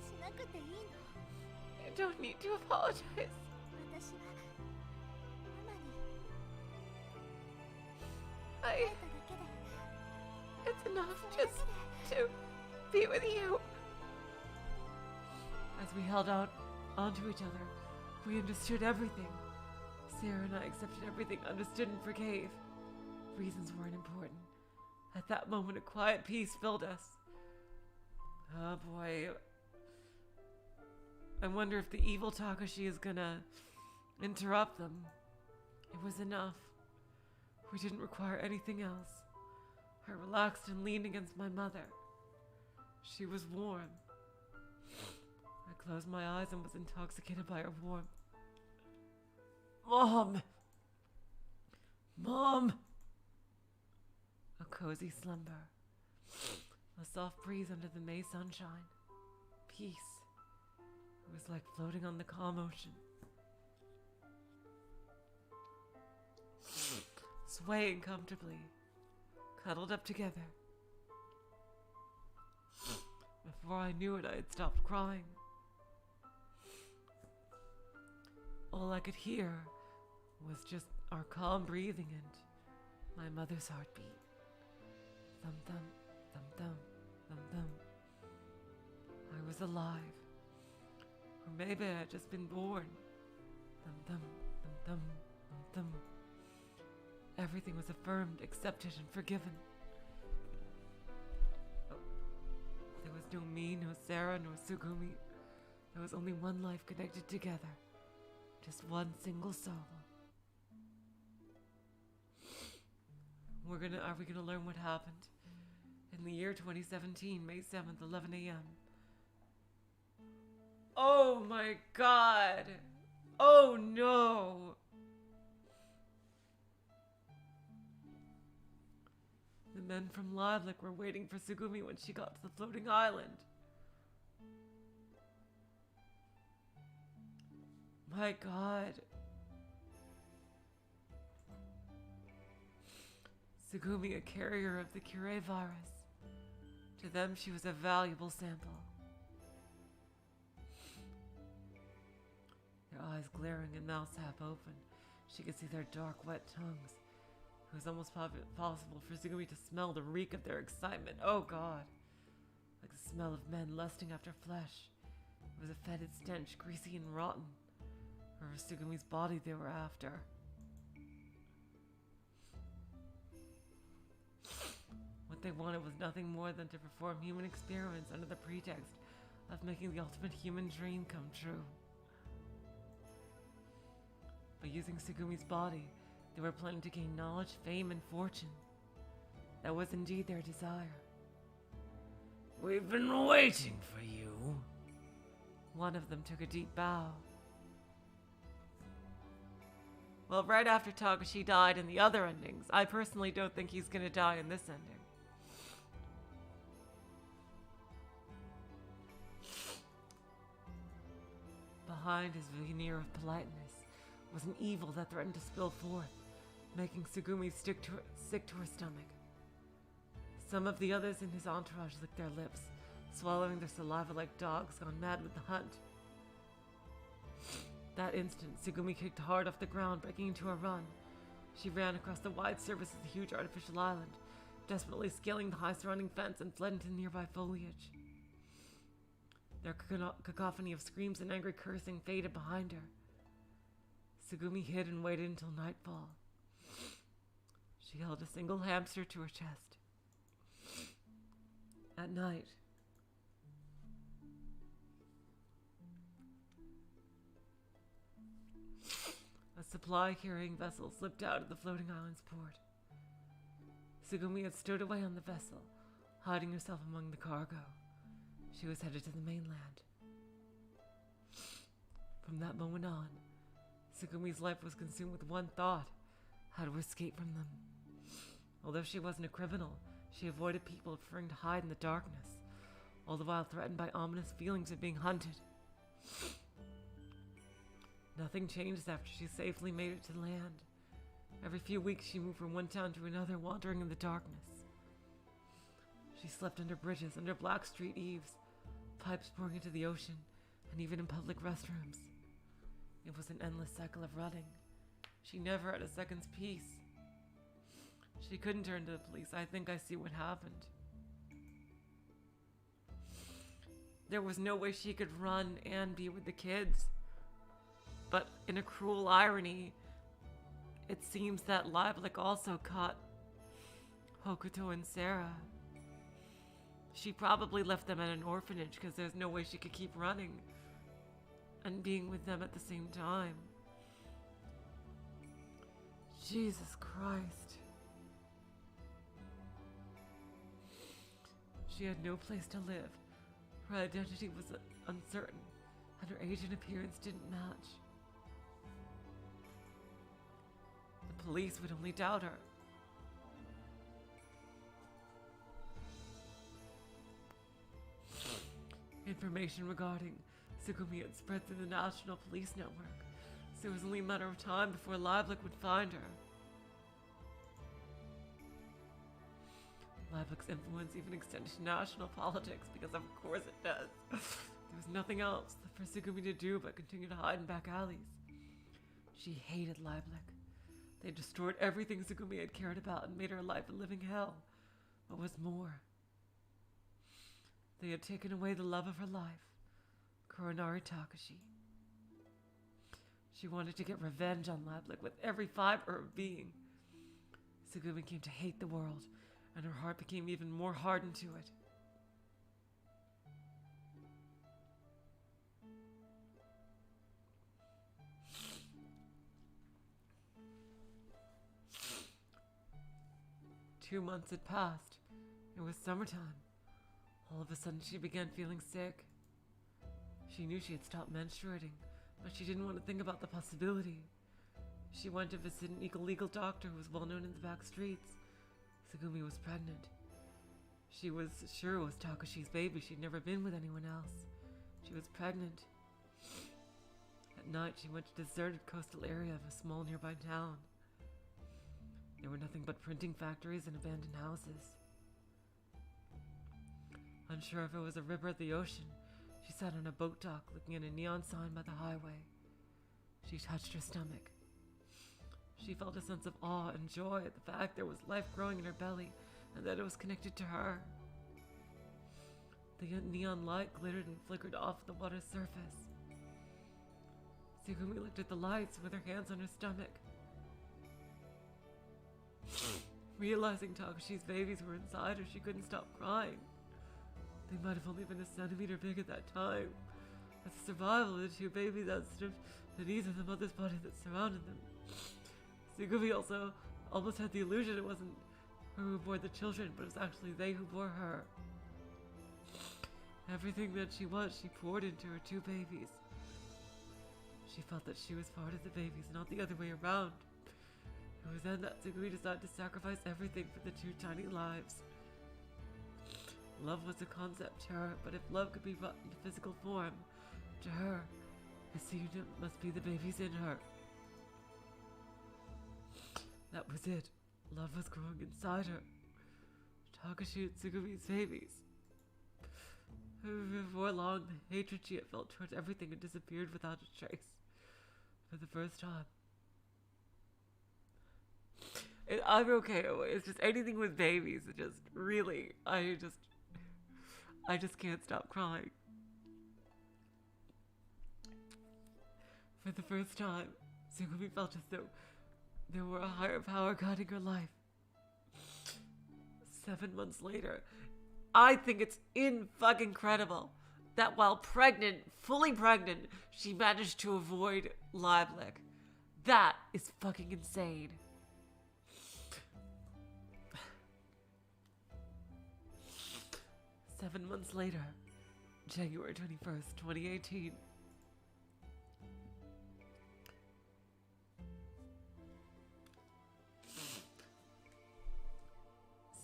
しなくていいの You don't need to apologize. 私はママに I. 会えただけで It's enough それだ just けで to be with you. As we held out onto each other, we understood everything. Sarah and I accepted everything, understood and forgave. Reasons weren't important. At that moment, a quiet peace filled us. Oh boy. I wonder if the evil Takeshi is gonna interrupt them. It was enough. We didn't require anything else. I relaxed and leaned against my mother. She was warm. I closed my eyes and was intoxicated by her warmth. Mom! Mom! A cozy slumber. A soft breeze under the May sunshine. Peace. It was like floating on the calm ocean. Swaying comfortably. Cuddled up together. Before I knew it, I had stopped crying. All I could hear was just our calm breathing and my mother's heartbeat. Thump thump, thump thump, thump thump. I was alive. Or maybe I had just been born. Thump thump, thump thump, thump thump. Everything was affirmed, accepted, and forgiven. Oh, there was no me, no Sarah, no Tsugumi. There was only one life connected together. Just one single soul. Are we gonna learn what happened in the year 2017, May 7th, 11 a.m.? Oh my god! Oh no! The men from Lilac were waiting for Tsugumi when she got to the floating island. My god. Tsugumi, a carrier of the Cure virus. To them, she was a valuable sample. Their eyes glaring and mouths half open. She could see their dark, wet tongues. It was almost possible for Tsugumi to smell the reek of their excitement. Oh god. Like the smell of men lusting after flesh. It was a fetid stench, greasy and rotten. Or was Tsugumi's body they were after? What they wanted was nothing more than to perform human experiments under the pretext of making the ultimate human dream come true. By using Tsugumi's body, they were planning to gain knowledge, fame, and fortune. That was indeed their desire. We've been waiting for you. One of them took a deep bow. Well, right after Takeshi died in the other endings, I personally don't think he's gonna die in this ending. Behind his veneer of politeness was an evil that threatened to spill forth, making Tsugumi sick to her stomach. Some of the others in his entourage licked their lips, swallowing their saliva like dogs gone mad with the hunt. That instant, Tsugumi kicked hard off the ground, breaking into a run. She ran across the wide surface of the huge artificial island, desperately scaling the high surrounding fence, and fled into nearby foliage. Their cacophony of screams and angry cursing faded behind her. Tsugumi hid and waited until nightfall. She held a single hamster to her chest. At night, a supply-carrying vessel slipped out of the floating island's port. Tsugumi had stowed away on the vessel, hiding herself among the cargo. She was headed to the mainland. From that moment on, Tsugumi's life was consumed with one thought: how to escape from them. Although she wasn't a criminal, she avoided people, preferring to hide in the darkness, all the while threatened by ominous feelings of being hunted. Nothing changed after she safely made it to land. Every few weeks she moved from one town to another, wandering in the darkness. She slept under bridges, under black street eaves, pipes pouring into the ocean, and even in public restrooms. It was an endless cycle of running. She never had a second's peace. She couldn't turn to the police. I think I see what happened. There was no way she could run and be with the kids. But in a cruel irony, it seems that Lieblich also caught Hokuto and Sara. She probably left them at an orphanage because there's no way she could keep running and being with them at the same time. Jesus Christ. She had no place to live. Her identity was uncertain, and her age and appearance didn't match. The police would only doubt her. Information regarding Tsugumi had spread through the National Police Network, so it was only a matter of time before Lieblich would find her. Lieblich's influence even extended to national politics, because of course it does. There was nothing else for Tsugumi to do but continue to hide in back alleys. She hated Lieblich. They destroyed everything Tsugumi had cared about and made her life a living hell. What was more, they had taken away the love of her life, Koronari Takeshi. She wanted to get revenge on Lieblich with every fiber of being. Tsugumi came to hate the world, and her heart became even more hardened to it. Two months had passed. It was summertime. All of a sudden she began feeling sick. She knew she had stopped menstruating, but she didn't want to think about the possibility. She went to visit an illegal doctor who was well known in the back streets. Tsugumi was pregnant. She was sure it was Takeshi's baby. She'd never been with anyone else. She was pregnant. At night, she went to a deserted coastal area of a small nearby town. There were nothing but printing factories and abandoned houses. Unsure if it was a river or the ocean, she sat on a boat dock looking at a neon sign by the highway. She touched her stomach. She felt a sense of awe and joy at the fact there was life growing in her belly and that it was connected to her. The neon light glittered and flickered off the water's surface. Tsugumi looked at the lights with her hands on her stomach. Realizing Takeshi's babies were inside her, she couldn't stop crying. They might have only been a centimeter big at that time. As the survival of the two babies outstripped the needs of the mother's body that surrounded them. Tsugumi also almost had the illusion it wasn't her who bore the children, but it was actually they who bore her. Everything that she was, she poured into her two babies. She felt that she was part of the babies, not the other way around. It was then that Tsugumi decided to sacrifice everything for the two tiny lives. Love was a concept to her, but if love could be brought into physical form, to her, it seemed it must be the babies in her. That was it. Love was growing inside her. Takeshi and Tsugumi's babies. Before long, the hatred she had felt towards everything had disappeared without a trace. For the first time. I'm okay. It's just anything with babies. It just really, I just can't stop crying. For the first time, Tsugumi felt as though there were a higher power guiding her life. 7 months later, I think it's in-fucking-credible that while pregnant, fully pregnant, she managed to avoid Lieblich. That is fucking insane. Seven months later, January 21st, 2018.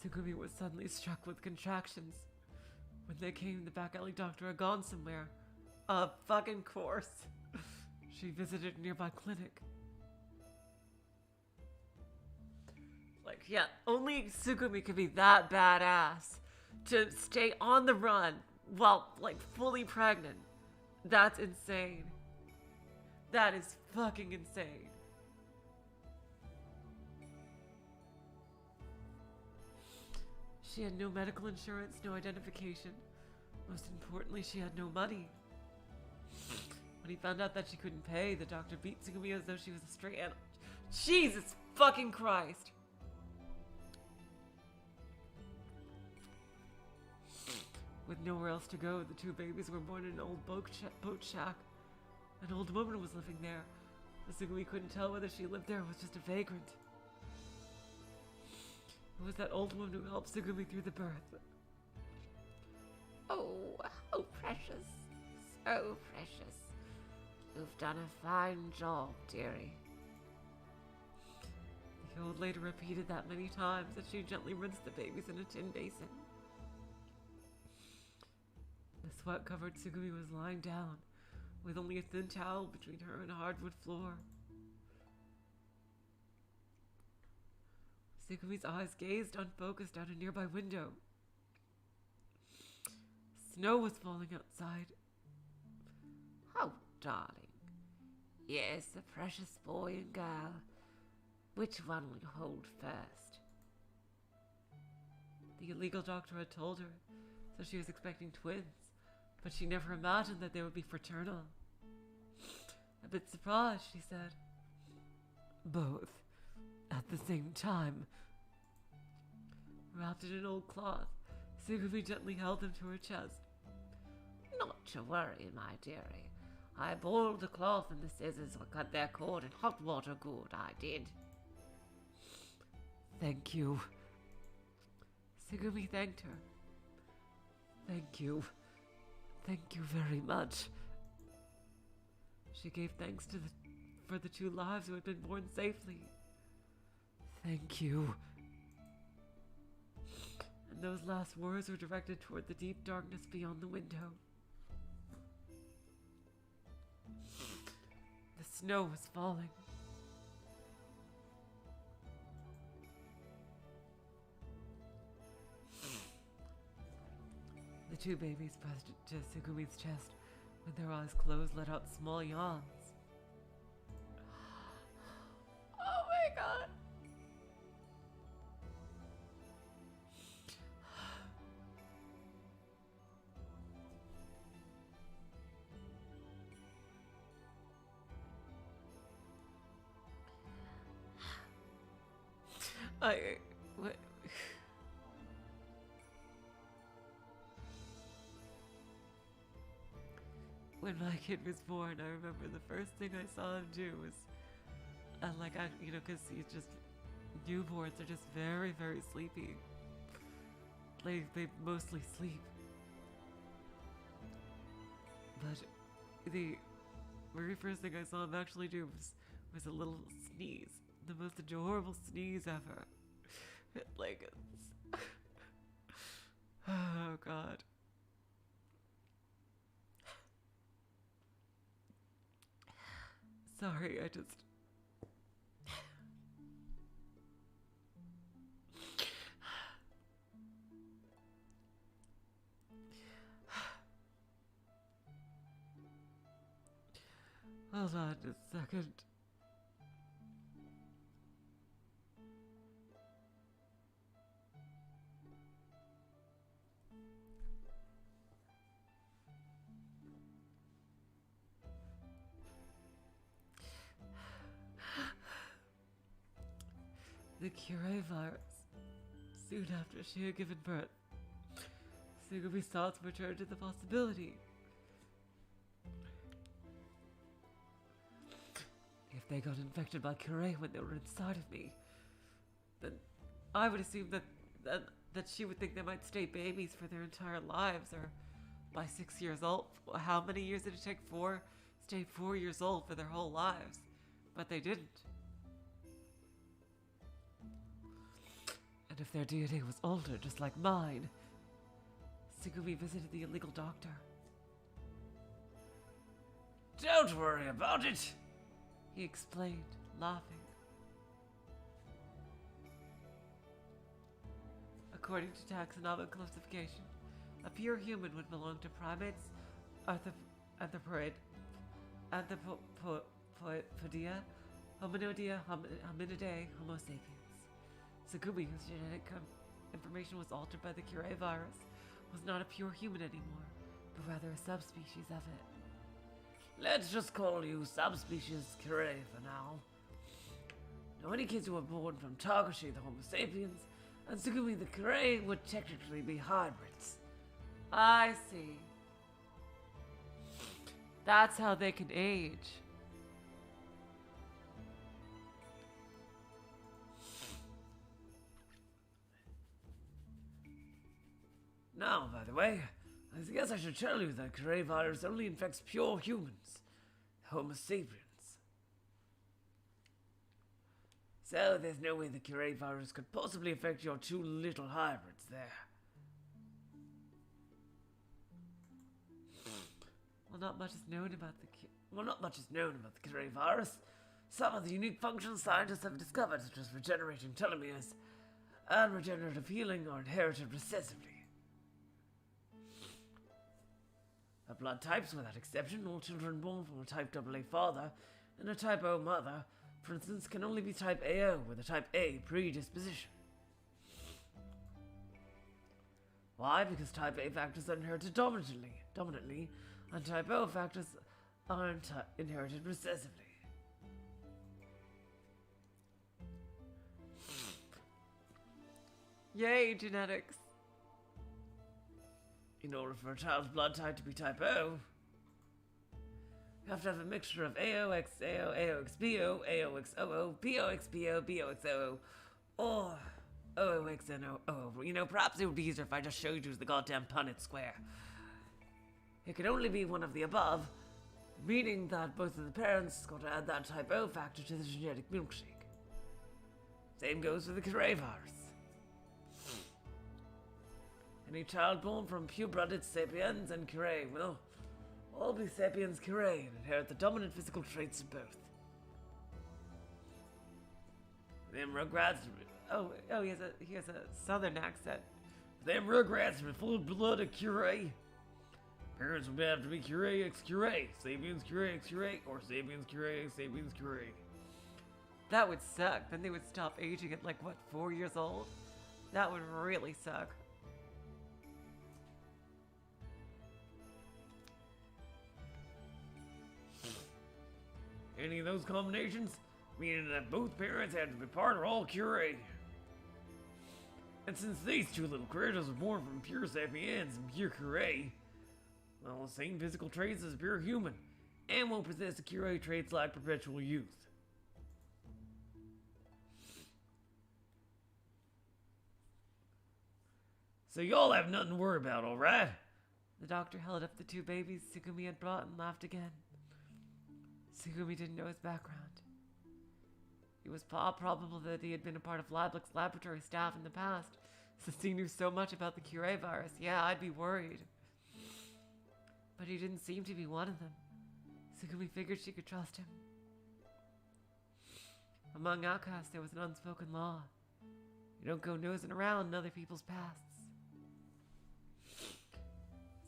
Tsugumi was suddenly struck with contractions. When they came, the back alley doctor had gone somewhere. Of fucking course. She visited a nearby clinic. Like, yeah, only Tsugumi could be that badass to stay on the run while, like, fully pregnant. That's insane. That is fucking insane. She had no medical insurance, no identification. Most importantly, she had no money. When he found out that she couldn't pay, the doctor beat Tsugumi as though she was a stray animal. Jesus fucking Christ! With nowhere else to go, the two babies were born in an old boat shack. An old woman was living there. Tsugumi couldn't tell whether she lived there or was just a vagrant. It was that old woman who helped Tsugumi through the birth. Oh, how precious. So precious. You've done a fine job, dearie. The old lady repeated that many times as she gently rinsed the babies in a tin basin. The sweat-covered Tsugumi was lying down, with only a thin towel between her and a hardwood floor. Tsugumi's eyes gazed unfocused out a nearby window. Snow was falling outside. Oh, darling. Yes, a precious boy and girl. Which one will hold first? The illegal doctor had told her, so she was expecting twins, but she never imagined that they would be fraternal. A bit surprised, she said. Both. At the same time. Wrapped in an old cloth, Tsugumi gently held them to her chest. Not to worry, my dearie. I boiled the cloth and the scissors will cut their cord in hot water good, I did. Thank you. Tsugumi thanked her. Thank you. Thank you very much. She gave thanks for the two lives who had been born safely. Thank you. And those last words were directed toward the deep darkness beyond the window. The snow was falling. The two babies pressed to Tsugumi's chest. With their eyes closed, let out small yawns. Oh my god. When my kid was born, I remember the first thing I saw him do was, because he's just, newborns are just very, very sleepy. They mostly sleep. But the very first thing I saw him actually do was a little sneeze. The most adorable sneeze ever. Oh god. Sorry, I just... Hold on a second. the Curie virus. Soon after she had given birth, Tsugumi's thoughts returned to the possibility. If they got infected by Curie when they were inside of me, then I would assume that she would think they might stay babies for their entire lives, or by 6 years old. How many years did it take? 4? Stay 4 years old for their whole lives. But they didn't. And if their DNA was altered just like mine, Tsugumi visited the illegal doctor. Don't worry about it, He explained, laughing. According to taxonomic classification, a pure human would belong to primates, anthropoid, anthropodia, hominidae, Homo sapiens. Tsugumi, whose genetic information was altered by the Curie virus, was not a pure human anymore, but rather a subspecies of it. Let's just call you subspecies Curie for now. Now, any kids who were born from Takeshi, the Homo sapiens, and Tsugumi, the Curie, would technically be hybrids. I see. That's how they can age. Now, by the way, I guess I should tell you that Curie virus only infects pure humans, Homo sapiens. So there's no way the Curie virus could possibly affect your two little hybrids there. Well, not much is known about the Curie virus. Some of the unique functions scientists have discovered, such as regenerating telomeres and regenerative healing, are inherited recessively. Of blood types, without exception, all children born from a type AA father and a type O mother, for instance, can only be type AO with a type A predisposition. Why? Because type A factors are inherited dominantly, and type O factors are inherited recessively. Yay, genetics. In order for a child's blood type to be type O, you have to have a mixture of AOXAO, AOXBO, AOXOO, POXPO, BOXOO, or OOXNO. You know, perhaps it would be easier if I just showed you the goddamn Punnett square. It could only be one of the above, meaning that both of the parents got to add that type O factor to the genetic milkshake. Same goes for the Curie virus. Any child born from pure-blooded sapiens and Curie will all be sapiens Curie and inherit the dominant physical traits of both. Them rugrats... Oh, he has a southern accent. Them rugrats are full-blooded Curie. Parents would have to be Curie x Curie, sapiens Curie x Curie, or sapiens Curie x sapiens Curie. That would suck. Then they would stop aging at, 4 years old? That would really suck. Any of those combinations, meaning that both parents had to be part or all Curie. And since these two little critters were born from pure sapiens and pure Curie, well, the same physical traits as a pure human, and won't possess the Curie traits like perpetual youth. So y'all have nothing to worry about, alright? The doctor held up the two babies Tsugumi had brought and laughed again. Tsugumi didn't know his background. It was probable that he had been a part of Lablik's laboratory staff in the past, since he knew so much about the Curie virus. Yeah, I'd be worried. But he didn't seem to be one of them. Tsugumi figured she could trust him. Among outcasts, there was an unspoken law. You don't go nosing around in other people's pasts.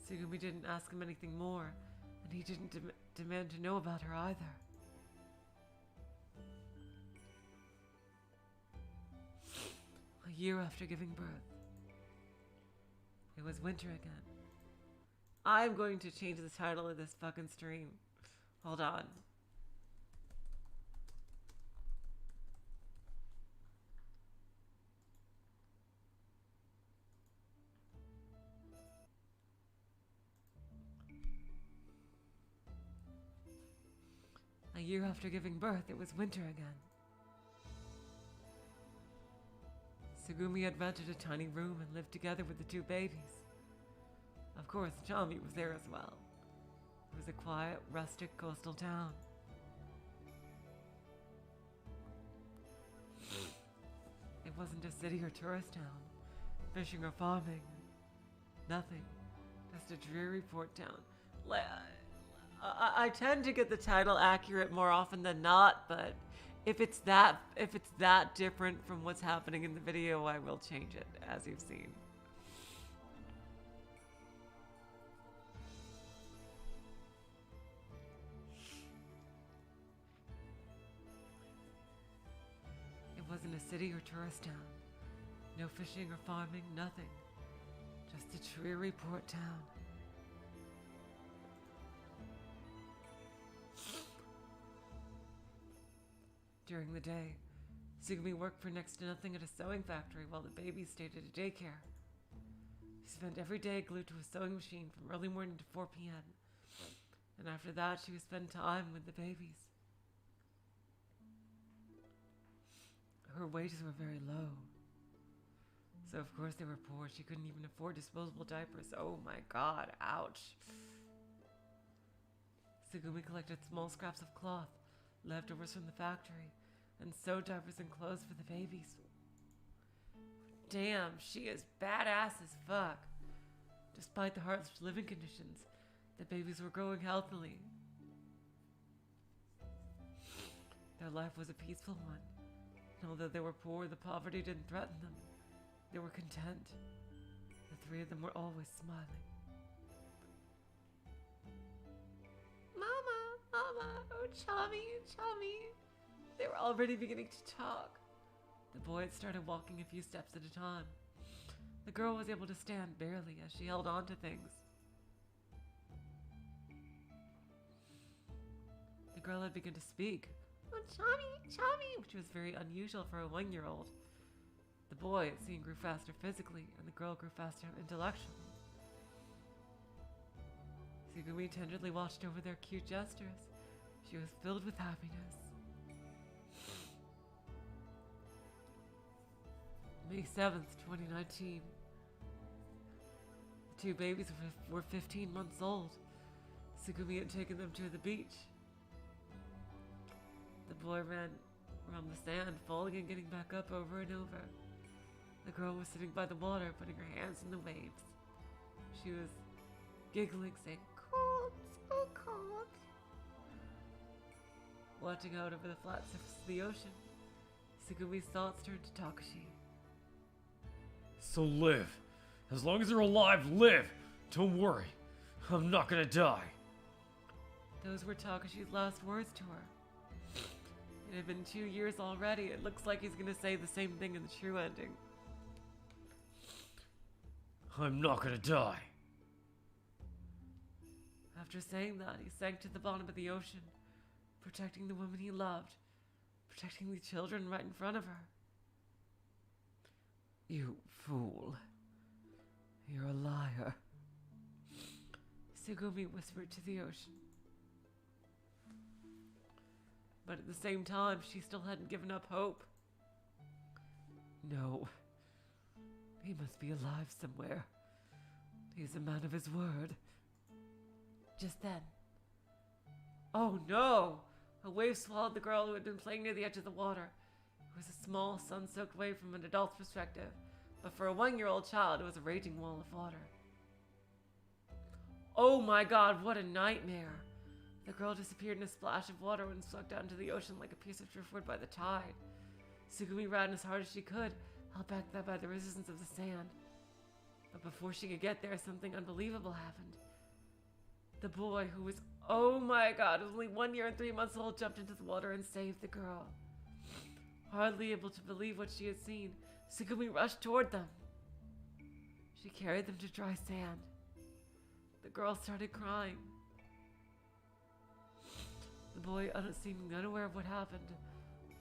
Tsugumi didn't ask him anything more, and he didn't demand to know about her either. A year after giving birth, it was winter again. I'm going to change the title of this fucking stream. Hold on. year after giving birth, it was winter again. Tsugumi had rented a tiny room and lived together with the two babies. Of course, Chami was there as well. It was a quiet, rustic coastal town. It wasn't a city or tourist town, fishing or farming. Nothing. Just a dreary port town. I tend to get the title accurate more often than not, but if it's that different from what's happening in the video, I will change it, as you've seen. It wasn't a city or tourist town. No fishing or farming, nothing. Just a dreary port town. During the day, Tsugumi worked for next to nothing at a sewing factory while the babies stayed at a daycare. She spent every day glued to a sewing machine from early morning to 4 p.m. And after that, she would spend time with the babies. Her wages were very low. So of course they were poor. She couldn't even afford disposable diapers. Oh my god, ouch. Tsugumi collected small scraps of cloth, leftovers from the factory, and sewed diapers and clothes for the babies. Damn, she is badass as fuck. Despite the harsh living conditions, the babies were growing healthily. Their life was a peaceful one, and although they were poor, the poverty didn't threaten them. They were content. The three of them were always smiling. Mama, oh Chami. They were already beginning to talk. The boy had started walking a few steps at a time. The girl was able to stand barely as she held on to things. The girl had begun to speak. Oh, Chami, which was very unusual for a 1-year-old. The boy, it seemed, grew faster physically, and the girl grew faster intellectually. Tsugumi tenderly watched over their cute gestures. She was filled with happiness. May 7th, 2019. The two babies were 15 months old. Tsugumi had taken them to the beach. The boy ran around the sand, falling and getting back up over and over. The girl was sitting by the water, putting her hands in the waves. She was giggling, saying, "Cold, so cold." Watching out over the flat surface of the ocean, Tsugumi's thoughts turned to Takeshi. So live. As long as you're alive, live. Don't worry. I'm not gonna die. Those were Takeshi's last words to her. It had been 2 years already. It looks like he's gonna say the same thing in the true ending. I'm not gonna die. After saying that, he sank to the bottom of the ocean, protecting the woman he loved, protecting the children right in front of her. You fool. You're a liar, Tsugumi whispered to the ocean. But at the same time, she still hadn't given up hope. No. He must be alive somewhere. He's a man of his word. Just then. Oh no! A wave swallowed the girl who had been playing near the edge of the water. It was a small, sun-soaked wave from an adult's perspective, but for a 1-year-old child, it was a raging wall of water. Oh my god, what a nightmare! The girl disappeared in a splash of water and swept out into the ocean like a piece of driftwood by the tide. Tsugumi ran as hard as she could, held back by the resistance of the sand. But before she could get there, something unbelievable happened. The boy, who was, oh my god, was only 1 year and 3 months old, jumped into the water and saved the girl. Hardly able to believe what she had seen, Tsugumi rushed toward them. She carried them to dry sand. The girl started crying. The boy, seemingly unaware of what happened,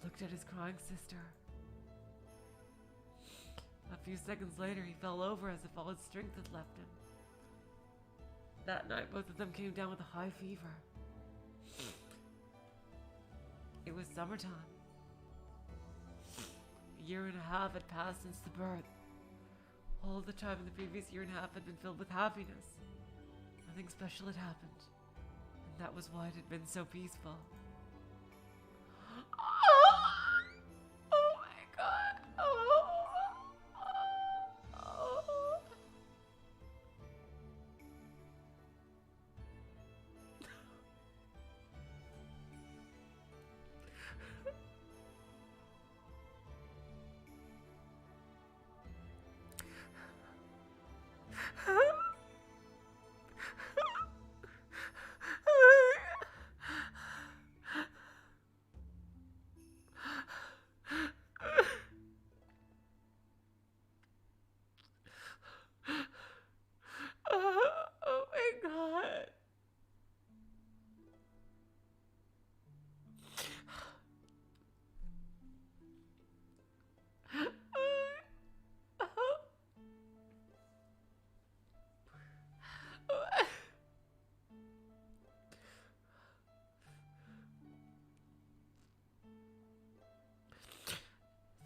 looked at his crying sister. A few seconds later, he fell over as if all his strength had left him. That night, both of them came down with a high fever. It was summertime. A year and a half had passed since the birth. All the time in the previous year and a half had been filled with happiness. Nothing special had happened. And that was why it had been so peaceful. Oh my god. Oh my god.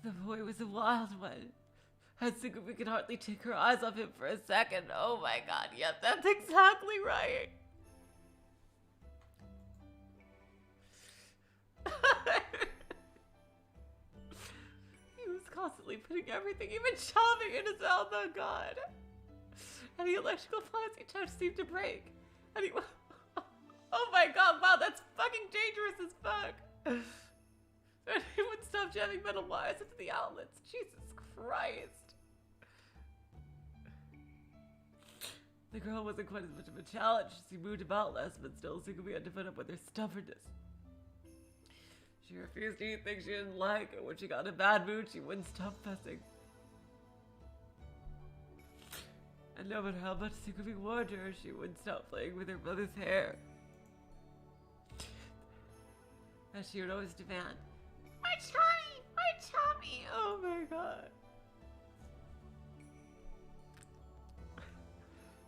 The boy was a wild one. And Tsugumi could hardly take her eyes off him for a second. Oh my god, yep, that's exactly right. He was constantly putting everything, even shoving in his mouth, oh god. And the electrical appliance he touched seemed to break. And he... Oh my god, wow, that's fucking dangerous as fuck. And he would stop jamming metal wires into the outlets. Jesus Christ. The girl wasn't quite as much of a challenge. She moved about less, but still Tsugumi had to put up with her stubbornness. She refused to eat things she didn't like, and when she got in a bad mood, she wouldn't stop fussing. And no matter how much Tsugumi warned her, she wouldn't stop playing with her brother's hair. And she would always demand, "My Tommy! My Tommy!" Oh my god.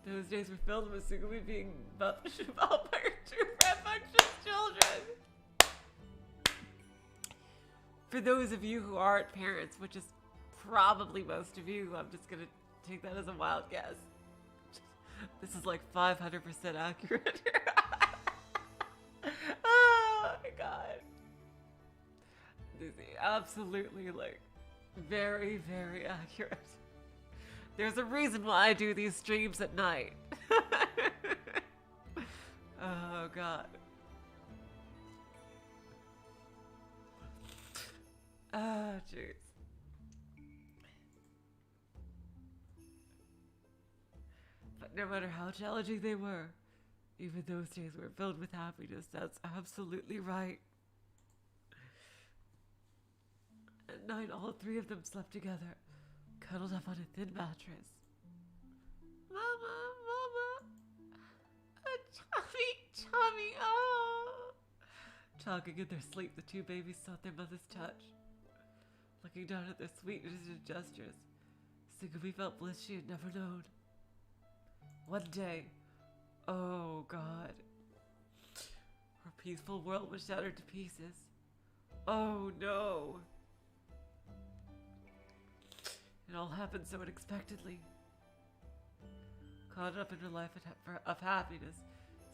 Those days were filled with Tsugumi being buffed about by her two rambunctious children. For those of you who aren't parents, which is probably most of you, I'm just gonna take that as a wild guess. This is like 500% accurate. Oh my god. This is absolutely like very, very accurate. There's a reason why I do these streams at night. Oh god. Oh jeez. But no matter how challenging they were, even those days were filled with happiness. That's absolutely right. At night, all three of them slept together, cuddled up on a thin mattress. Mama, Mama, Tommy, Tommy, oh. Talking in their sleep, the two babies sought their mother's touch. Looking down at their sweet, innocent gestures, Tsugumi felt bliss she had never known. One day, oh god, her peaceful world was shattered to pieces. Oh no. It all happened so unexpectedly. Caught up in her life of happiness,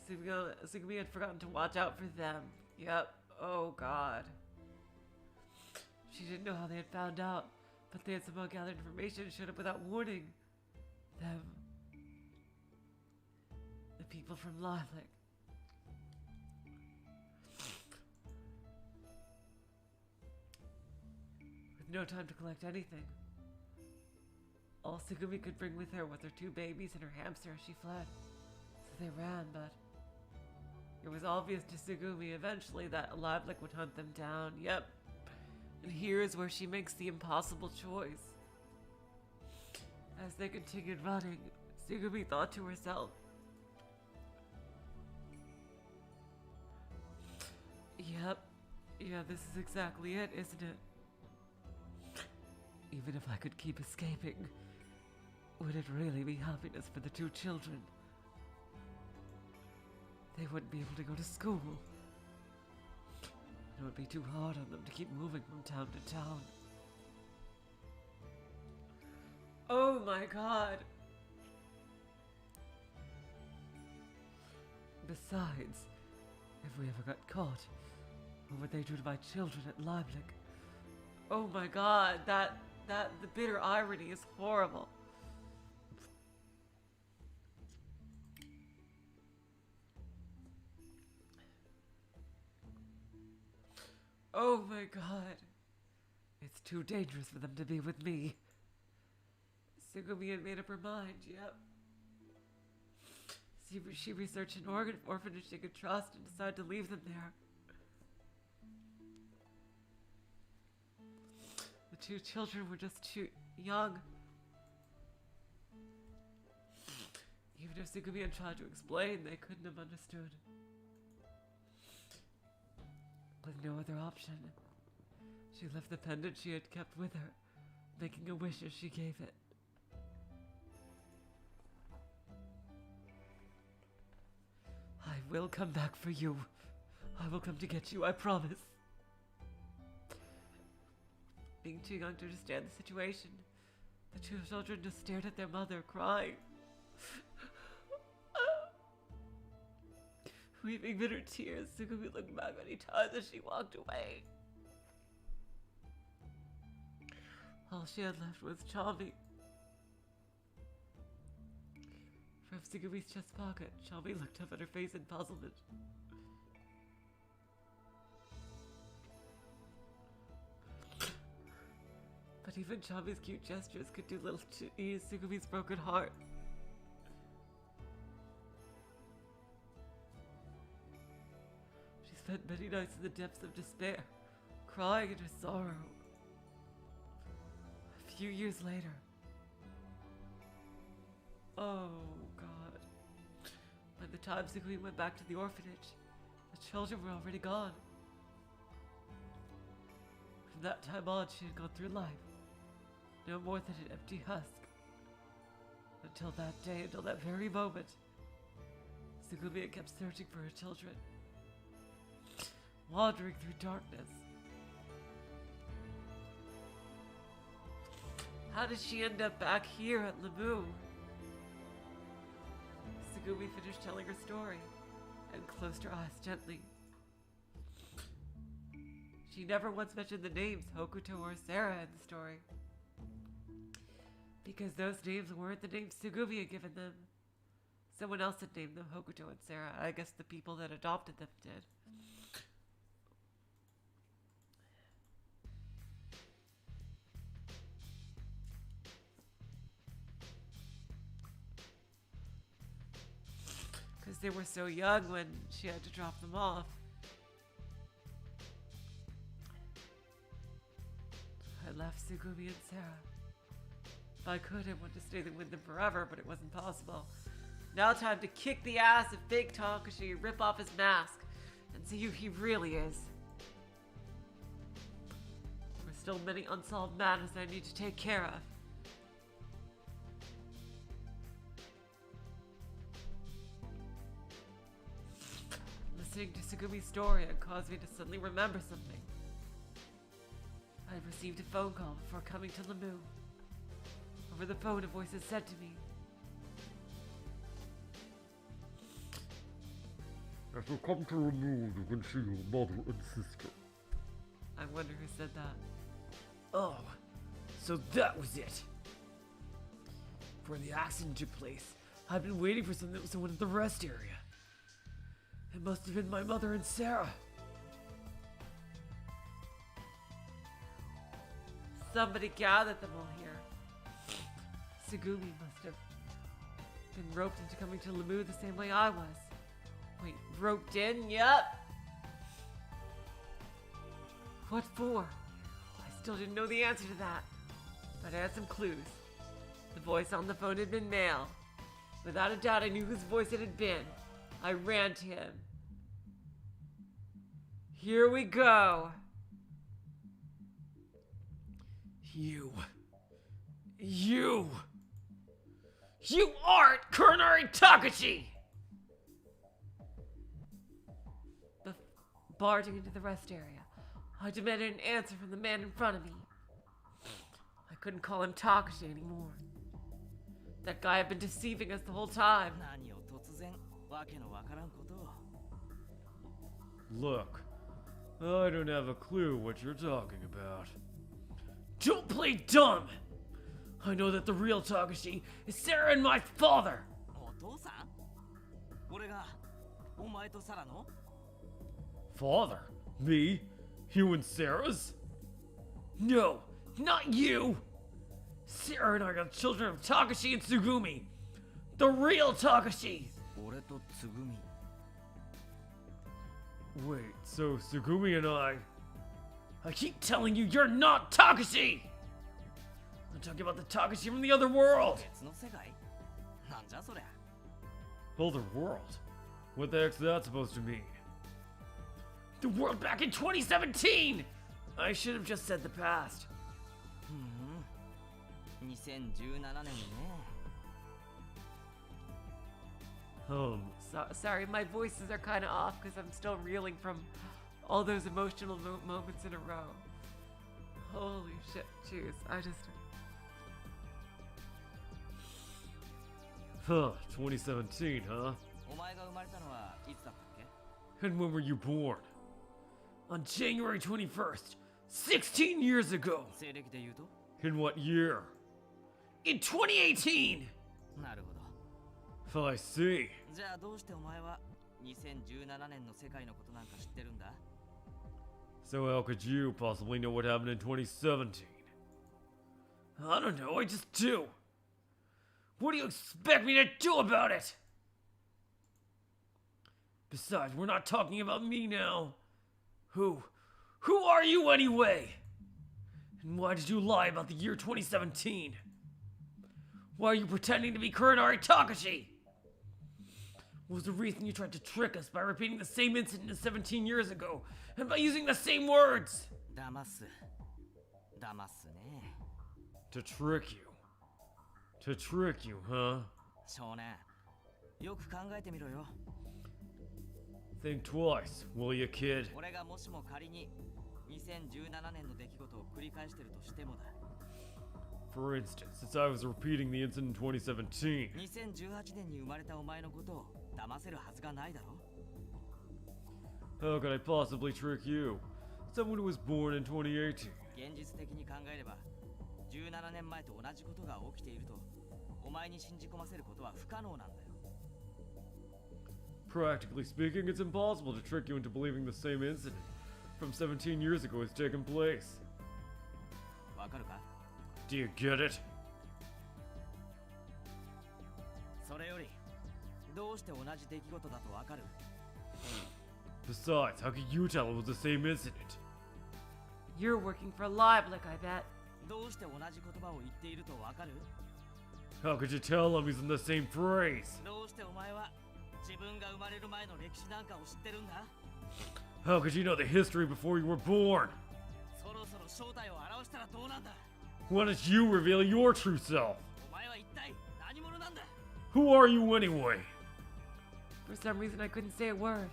Tsugumi had forgotten to watch out for them. Yep, oh god. She didn't know how they had found out, but they had somehow gathered information and showed up without warning. Them. The people from Lilac. With no time to collect anything, all Tsugumi could bring with her was her two babies and her hamster as she fled. So they ran, but it was obvious to Tsugumi eventually that Lilac would hunt them down. Yep. And here is where she makes the impossible choice. As they continued running, Tsugumi thought to herself, Yep, yeah, this is exactly it, isn't it? Even if I could keep escaping, would it really be happiness for the two children? They wouldn't be able to go to school. It would be too hard on them to keep moving from town to town. Oh my god. Besides, if we ever got caught, what would they do to my children at Leiblich? Oh my god, the bitter irony is horrible. Oh my god. It's too dangerous for them to be with me. Tsugumi had made up her mind, yep. She researched an orphanage she could trust and decided to leave them there. The two children were just too young. Even if Tsugumi had tried to explain, they couldn't have understood. With no other option, she left the pendant she had kept with her, making a wish as she gave it. I will come back for you. I will come to get you, I promise. Being too young to understand the situation, the two children just stared at their mother, crying. Weeping bitter tears, Tsugumi looked back many times as she walked away. All she had left was Chami. From Tsugumi's chest pocket, Chami looked up at her face in puzzlement. But even Chami's cute gestures could do little to ease Tsugumi's broken heart. She spent many nights in the depths of despair, crying in her sorrow. A few years later, oh god, by the time Tsugumi went back to the orphanage, the children were already gone. From that time on, she had gone through life, no more than an empty husk. Until that day, until that very moment, Tsugumi had kept searching for her children, wandering through darkness. How did she end up back here at Lebu? Tsugumi finished telling her story and closed her eyes gently. She never once mentioned the names Hokuto or Sara in the story, because those names weren't the names Tsugumi had given them. Someone else had named them Hokuto and Sara. I guess the people that adopted them did. Because they were so young when she had to drop them off. I left Tsugumi and Sara. If I could, I wanted to stay with them forever, but it wasn't possible. Now time to kick the ass of fake Takeshi, rip off his mask, and see who he really is. There are still many unsolved matters I need to take care of. Listening to Tsugumi's story had caused me to suddenly remember something. I had received a phone call before coming to Lebu. Over the phone, a voice had said to me, "If you come to remove, you can see your mother and sister." I wonder who said that. Oh, so that was it. Where the accident took place, I've been waiting for someone at the rest area. It must have been my mother and Sara. Somebody gathered them all here. Tsugumi must have been roped into coming to Lebu the same way I was. Wait, roped in? Yep. What for? I still didn't know the answer to that, but I had some clues. The voice on the phone had been male. Without a doubt, I knew whose voice it had been. I ran to him. Here we go. You aren't Kurenari Takeshi! Barging into the rest area, I demanded an answer from the man in front of me. I couldn't call him Takeshi anymore. That guy had been deceiving us the whole time. 何を突然わけのわからんことを。 Look, I don't have a clue what you're talking about. Don't play dumb! I know that the real Takeshi is Sarah and my father! お父さん？俺がお前とサラの？ Father? Me? You and Sarah's? No, not you! Sarah and I are the children of Takeshi and Tsugumi! The real Takeshi! 俺とつぐみ。 Wait, so Tsugumi and I keep telling you, you're not Takeshi! I'm talking about the Takeshi from the other world! 別の世界？なんじゃそりゃ。 Other world? What the heck's that supposed to mean? The world back in 2017! I should have just said the past. 2017年ね。 Sorry, my voices are kind of off because I'm still reeling from all those emotional moments in a row. Holy shit, jeez, I just... Huh, 2017, huh? お前が生まれたのはいつだったっけ？ And when were you born? On January 21st, 16 years ago! 西暦で言うと？ In what year? In 2018! なるほど。 I see. じゃあどうしてお前は2017年の世界のことなんか知ってるんだ？ So how could you possibly know what happened in 2017? I don't know, I just do. What do you expect me to do about it? Besides, we're not talking about me now. Who are you anyway? And why did you lie about the year 2017? Why are you pretending to be Kurenari Takashi? What was the reason you tried to trick us by repeating the same incident as 17 years ago and by using the same words? 騙す。騙すね。 To trick you. To trick you, huh? 少年、よく考えてみろよ。 Think twice, will you, kid? 俺がもしも仮に2017年の出来事を繰り返してるとしてもだ。 For instance, since I was repeating the incident in 2017, 2018年に生まれたお前のことを騙せるはずがないだろ。 how could I possibly trick you? Someone who was born in 2018. 現実的に考えれば、17年前と同じことが起きているとお前に信じ込ませることは不可能なんだよ。 Practically speaking, it's impossible to trick you into believing the same incident from 17 years ago has taken place. わかるか？ Do you get it? それより、どうして同じ出来事だとわかる？ Besides, how could you tell it was the same incident? You're working for Livelik, I bet. どうして同じ言葉を言っているとわかる？ How could you tell I'm using the same phrase? どうしてお前は自分が生まれる前の歴史なんかを知ってるんだ？ How could you know the history before you were born? そろそろ正体を表したらどうなんだ？ Why don't you reveal your true self? お前は一体何者なんだ？ Who are you anyway? For some reason, I couldn't say a word.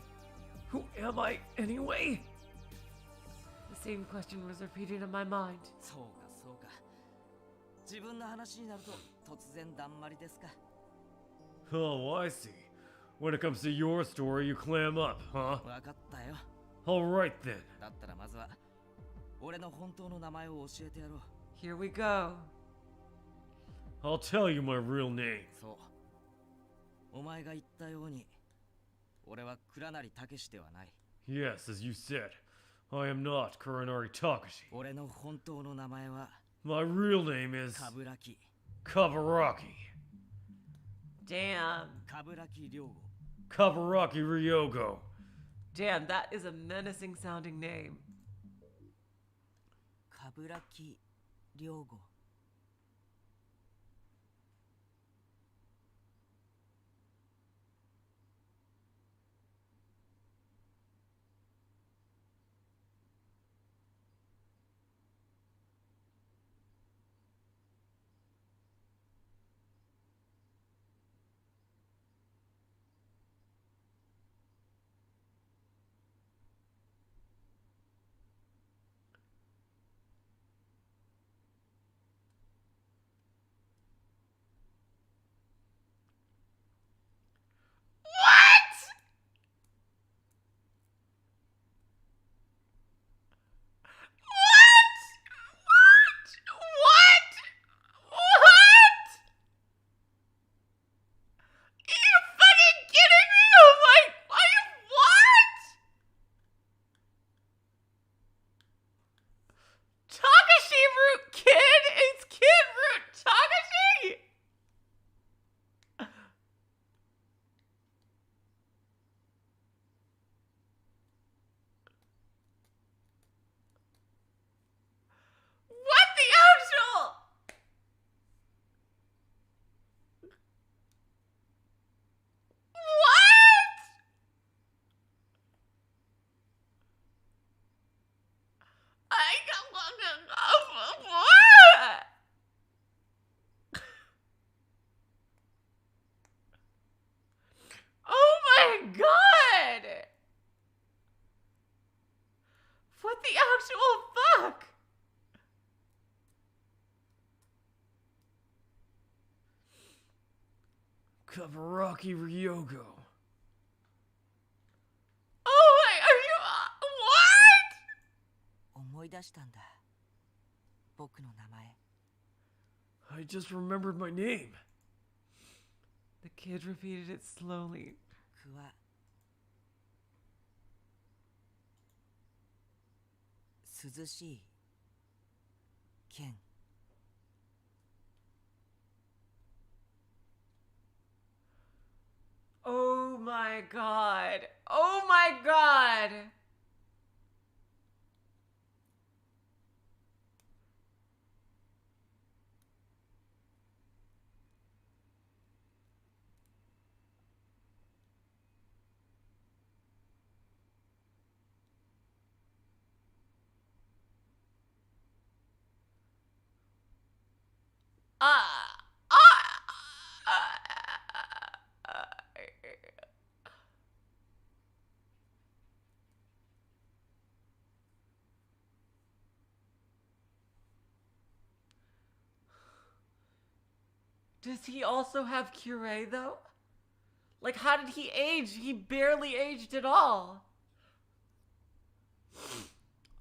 Who am I anyway? The same question was repeated in my mind. そうかそうか。自分の話になると突然だんまりですか。 Oh, I see. When it comes to your story, you clam up, huh? わかったよ。 Alright then. だったらまずは俺の本当の名前を教えてやろう。 Here we go. I'll tell you my real name. そう。お前が言ったように、俺は倉成武史ではない。 Yes, as you said, I am not Kurenari Takashi. 俺の本当の名前は My real name is 冠城。 Kabaraki. Damn. 冠城亮吾。 Kabaraki Ryogo. Damn, that is a menacing sounding name. 冠城亮吾。actual fuck? Kabaraki Ryogo. Oh my, are you, what? 思い出したんだ。僕の名前。 I just remembered my name. The kid repeated it slowly. くわ。涼しい。剣。 Oh my god. Oh my god. Does he also have cure though? Like, how did he age? He barely aged at all.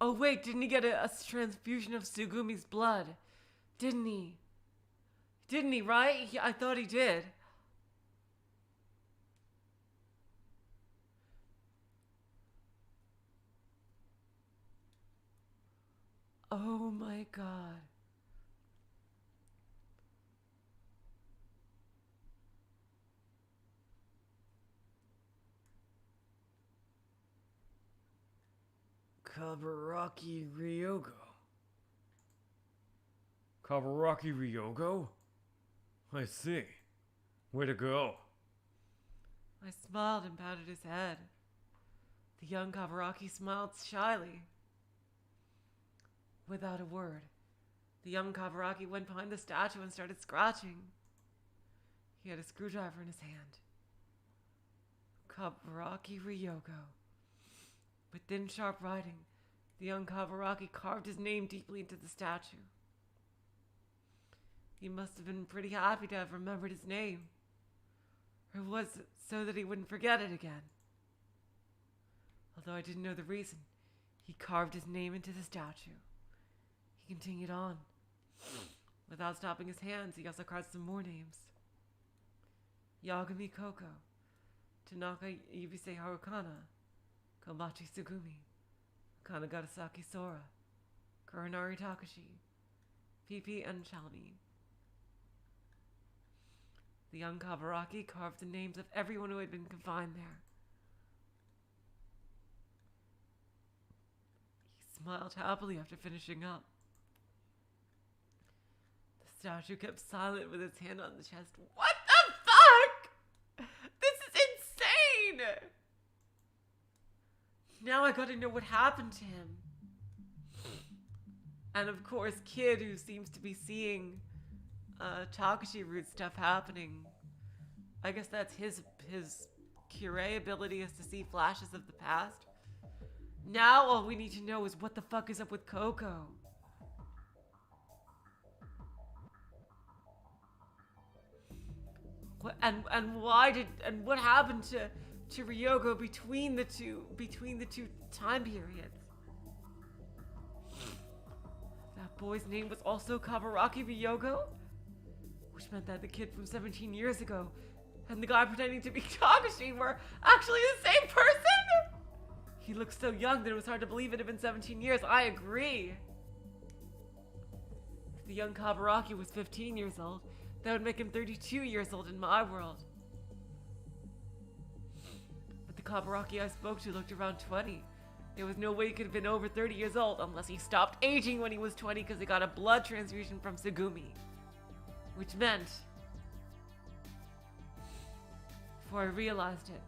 Oh wait, didn't he get a transfusion of Tsugumi's blood? Didn't he? Didn't he, right? I thought he did. Oh my god. Kabaraki Ryogo. Kabaraki Ryogo? I see. Way to go. I smiled and patted his head. The young Kabaraki smiled shyly. Without a word, the young Kabaraki went behind the statue and started scratching. He had a screwdriver in his hand. Kabaraki Ryogo. With thin, sharp writing, the young Kabaraki carved his name deeply into the statue. He must have been pretty happy to have remembered his name. Or was it so that he wouldn't forget it again? Although I didn't know the reason, he carved his name into the statue. He continued on. Without stopping his hands, he also carved some more names. Yagami Koko, Tanaka Yubisei Harukana, Komachi Tsugumi, Kanagasaki Sora, Kuronari Takeshi, Pipi and Shalmi. The young Kabaraki carved the names of everyone who had been confined there. He smiled happily after finishing up. The statue kept silent with its hand on the chest. What the fuck? This is insane! Now I gotta know what happened to him. And of course, Kid, who seems to be seeing Takeshi root stuff happening. I guess that's his cure ability, is to see flashes of the past. Now all we need to know is what the fuck is up with Coco. What happened to Ryogo between the two time periods? That boy's name was also Kabaraki Ryogo, which meant that the kid from 17 years ago and the guy pretending to be Takeshi were actually the same person. He looked so young that it was hard to believe it had been 17 years. I agree. If the young Kabaraki was 15 years old, that would make him 32 years old in my world. But the Kabaraki I spoke to looked around 20. There was no way he could have been over 30 years old unless he stopped aging when he was 20 because he got a blood transfusion from Tsugumi. Which meant, before I realized it,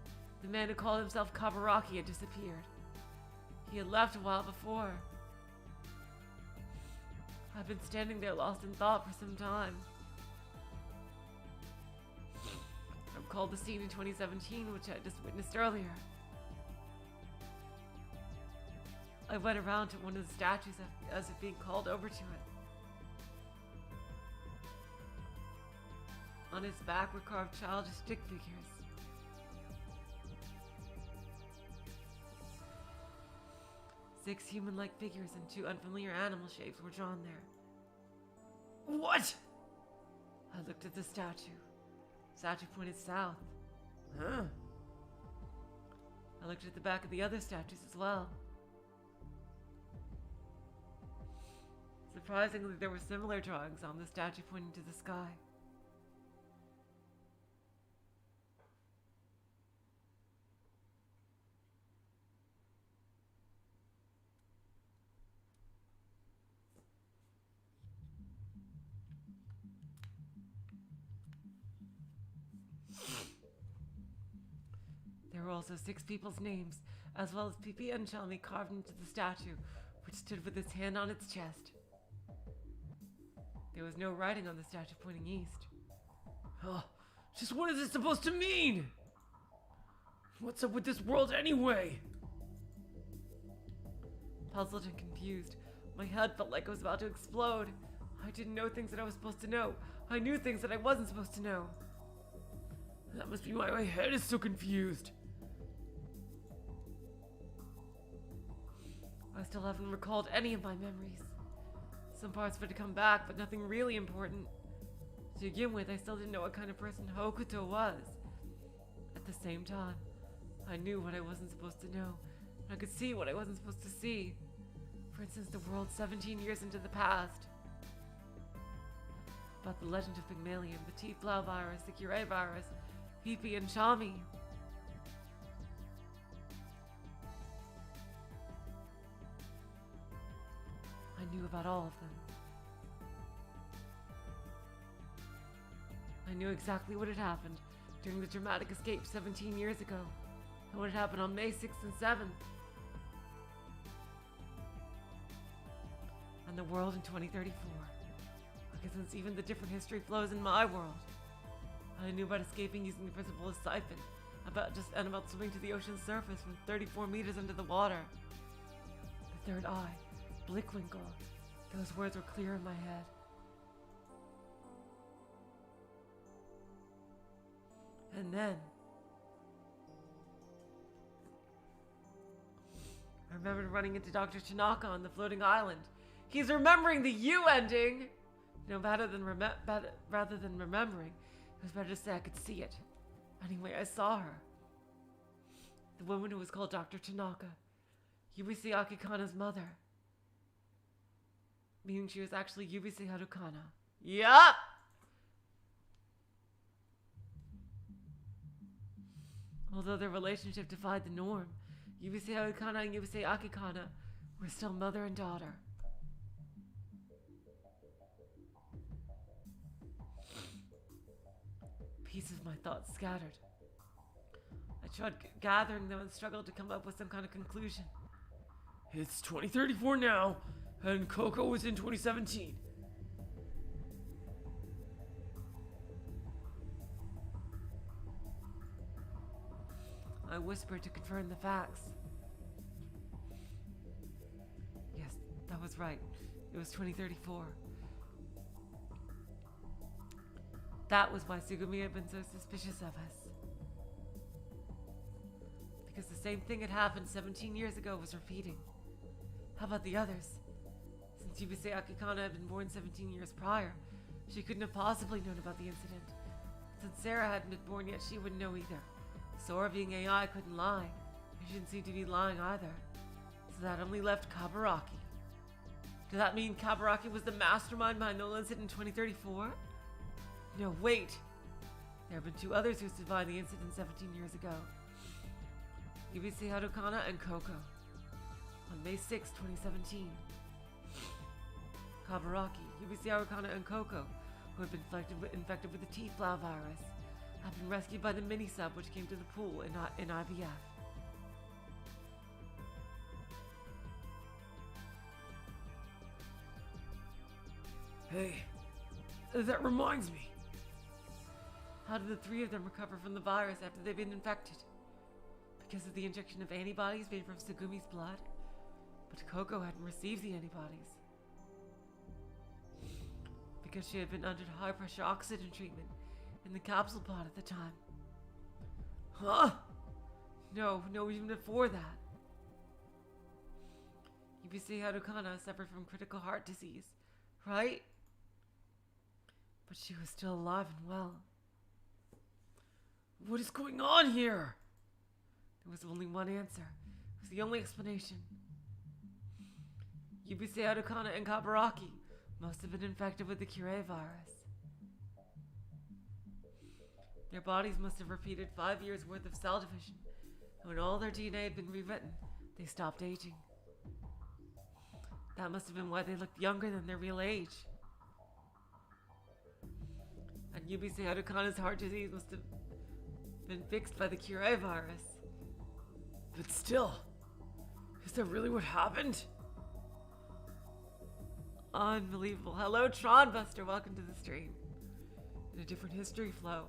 the man who called himself Kabaraki had disappeared. He had left a while before. I've been standing there lost in thought for some time. I recalled the scene in 2017, which I just witnessed earlier. I went around to one of the statues as if being called over to it. On its back were carved childish stick figures. Six human-like figures and two unfamiliar animal shapes were drawn there. What? I looked at the statue. Statue pointed south. Huh? I looked at the back of the other statues as well. Surprisingly, there were similar drawings on the statue pointing to the sky. There were also 6 people's names, as well as Pipi and Chalmi carved into the statue, which stood with its hand on its chest. There was no writing on the statue pointing east. Oh, just what is this supposed to mean? What's up with this world anyway? Puzzled and confused, my head felt like it was about to explode. I didn't know things that I was supposed to know. I knew things that I wasn't supposed to know. That must be why my head is so confused. I still haven't recalled any of my memories. Some parts were to come back, but nothing really important. To begin with, I still didn't know what kind of person Hokuto was. At the same time, I knew what I wasn't supposed to know. I could see what I wasn't supposed to see. For instance, the world 17 years into the past. About the legend of Pygmalion, the teeth plow virus, the Cure virus, Pipi and Chami. I knew about all of them. I knew exactly what had happened during the dramatic escape 17 years ago, and what had happened on May 6th and 7th. And the world in 2034. Because since even the different history flows in my world. I knew about escaping using the principle of siphon, about swimming to the ocean's surface from 34 meters under the water. The third eye, Blickwinkel. Those words were clear in my head. And then I remembered running into Dr. Tanaka on the floating island. He's remembering the U ending! No, rather than remembering, it was better to say I could see it. Anyway, I saw her. The woman who was called Dr. Tanaka. Yubise Akikana's mother. Meaning she was actually Yubise Harukana. Yup! Although their relationship defied the norm, Yubise Harukana and Yubise Akikana were still mother and daughter. Pieces of my thoughts scattered. I tried gathering them and struggled to come up with some kind of conclusion. It's 2034 now, and Coco was in 2017. I whispered to confirm the facts. Yes, that was right. It was 2034. That was why Tsugumi had been so suspicious of us. Because the same thing had happened 17 years ago was repeating. How about the others? Since Yubise Akikana had been born 17 years prior, she couldn't have possibly known about the incident. Since Sarah hadn't been born yet, she wouldn't know either. Sora, being AI, couldn't lie. She didn't seem to be lying either. So that only left Kaburaki. Does that mean Kaburaki was the mastermind behind the incident in 2034? No, wait. There have been 2 others who survived the incident 17 years ago. Yubise Harukana and Koko. On May 6, 2017. Kaburaki, Yubise Harukana and Koko, who had been infected with the T-Flow virus, have been rescued by the mini-sub which came to the pool in IVF. Hey, that reminds me. How did the 3 of them recover from the virus after they'd been infected? Because of the injection of antibodies made from Tsugumi's blood? But Coco hadn't received the antibodies because she had been under high pressure oxygen treatment in the capsule pod at the time. Huh? No, even before that. Yubisei Harukana suffered from critical heart disease, right? But she was still alive and well. What is going on here? There was only one answer. It was the only explanation. Yubisei Harukana and Kabaraki must have been infected with the Curie virus. Their bodies must have repeated 5 years' worth of cell division, and when all their DNA had been rewritten, they stopped aging. That must have been why they looked younger than their real age. And Yubisei Harukana's heart disease must have been fixed by the Curie virus. But still, is that really what happened? Unbelievable. Hello, Tron Buster. Welcome to the stream. In a different history flow,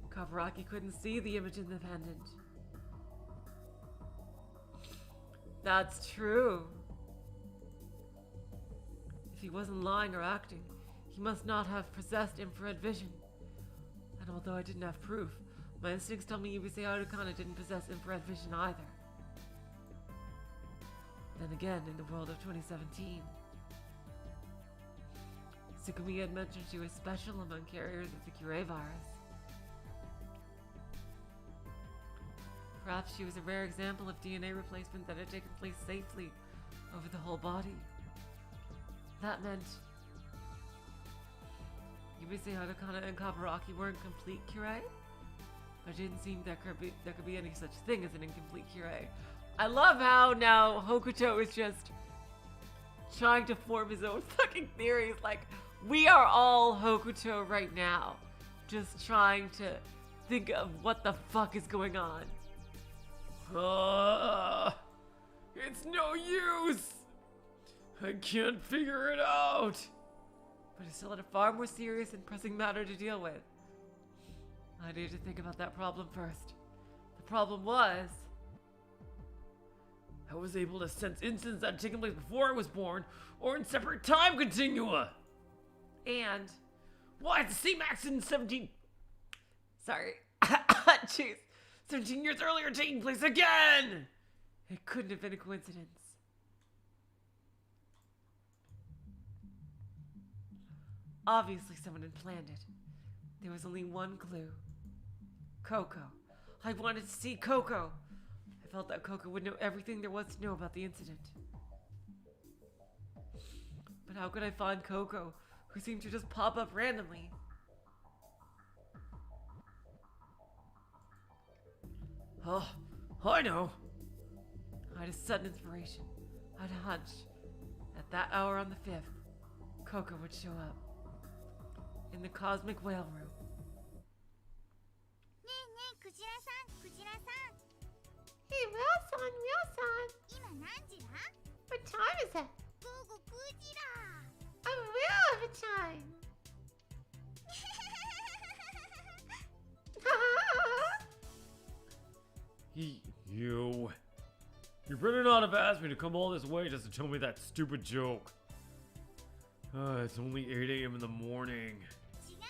Kabaraki couldn't see the image in the pendant. That's true. If he wasn't lying or acting, he must not have possessed infrared vision. And although I didn't have proof, my instincts tell me Yubisei Harukana didn't possess infrared vision either. Then again, in the world of 2017, Tsugumi had mentioned she was special among carriers of the Curie virus. Perhaps she was a rare example of DNA replacement that had taken place safely over the whole body. That meant Yubisei Harukana and Kabaraki weren't complete Curie? But it didn't seem there could be any such thing as an incomplete Curie. I love how now Hokuto is just trying to form his own fucking theories. Like, we are all Hokuto right now. Just trying to think of what the fuck is going on. It's no use! I can't figure it out! But he still had a far more serious and pressing matter to deal with. I needed to think about that problem first. The problem was, I was able to sense incidents that had taken place before I was born, or in separate time continua! and Why, it's the same accident 17... sorry, jeez, 17 years earlier taking place again! it couldn't have been a coincidence. Obviously someone had planned it. There was only one clue. Coco. I wanted to see Coco. I felt that Coco would know everything there was to know about the incident. But how could I find Coco, who seemed to just pop up randomly? Oh, I know. I had a sudden inspiration. I had a hunch. At that hour on the 5th, Coco would show up. In the cosmic whale room. ねえねえクジラさんクジラさん Hey, Wilson, Wilson! 今何時だ What time is it? 午後9時だ A whale of a time! You better not have asked me to come all this way just to tell me that stupid joke. It's only 8 a.m. in the morning. 違うよ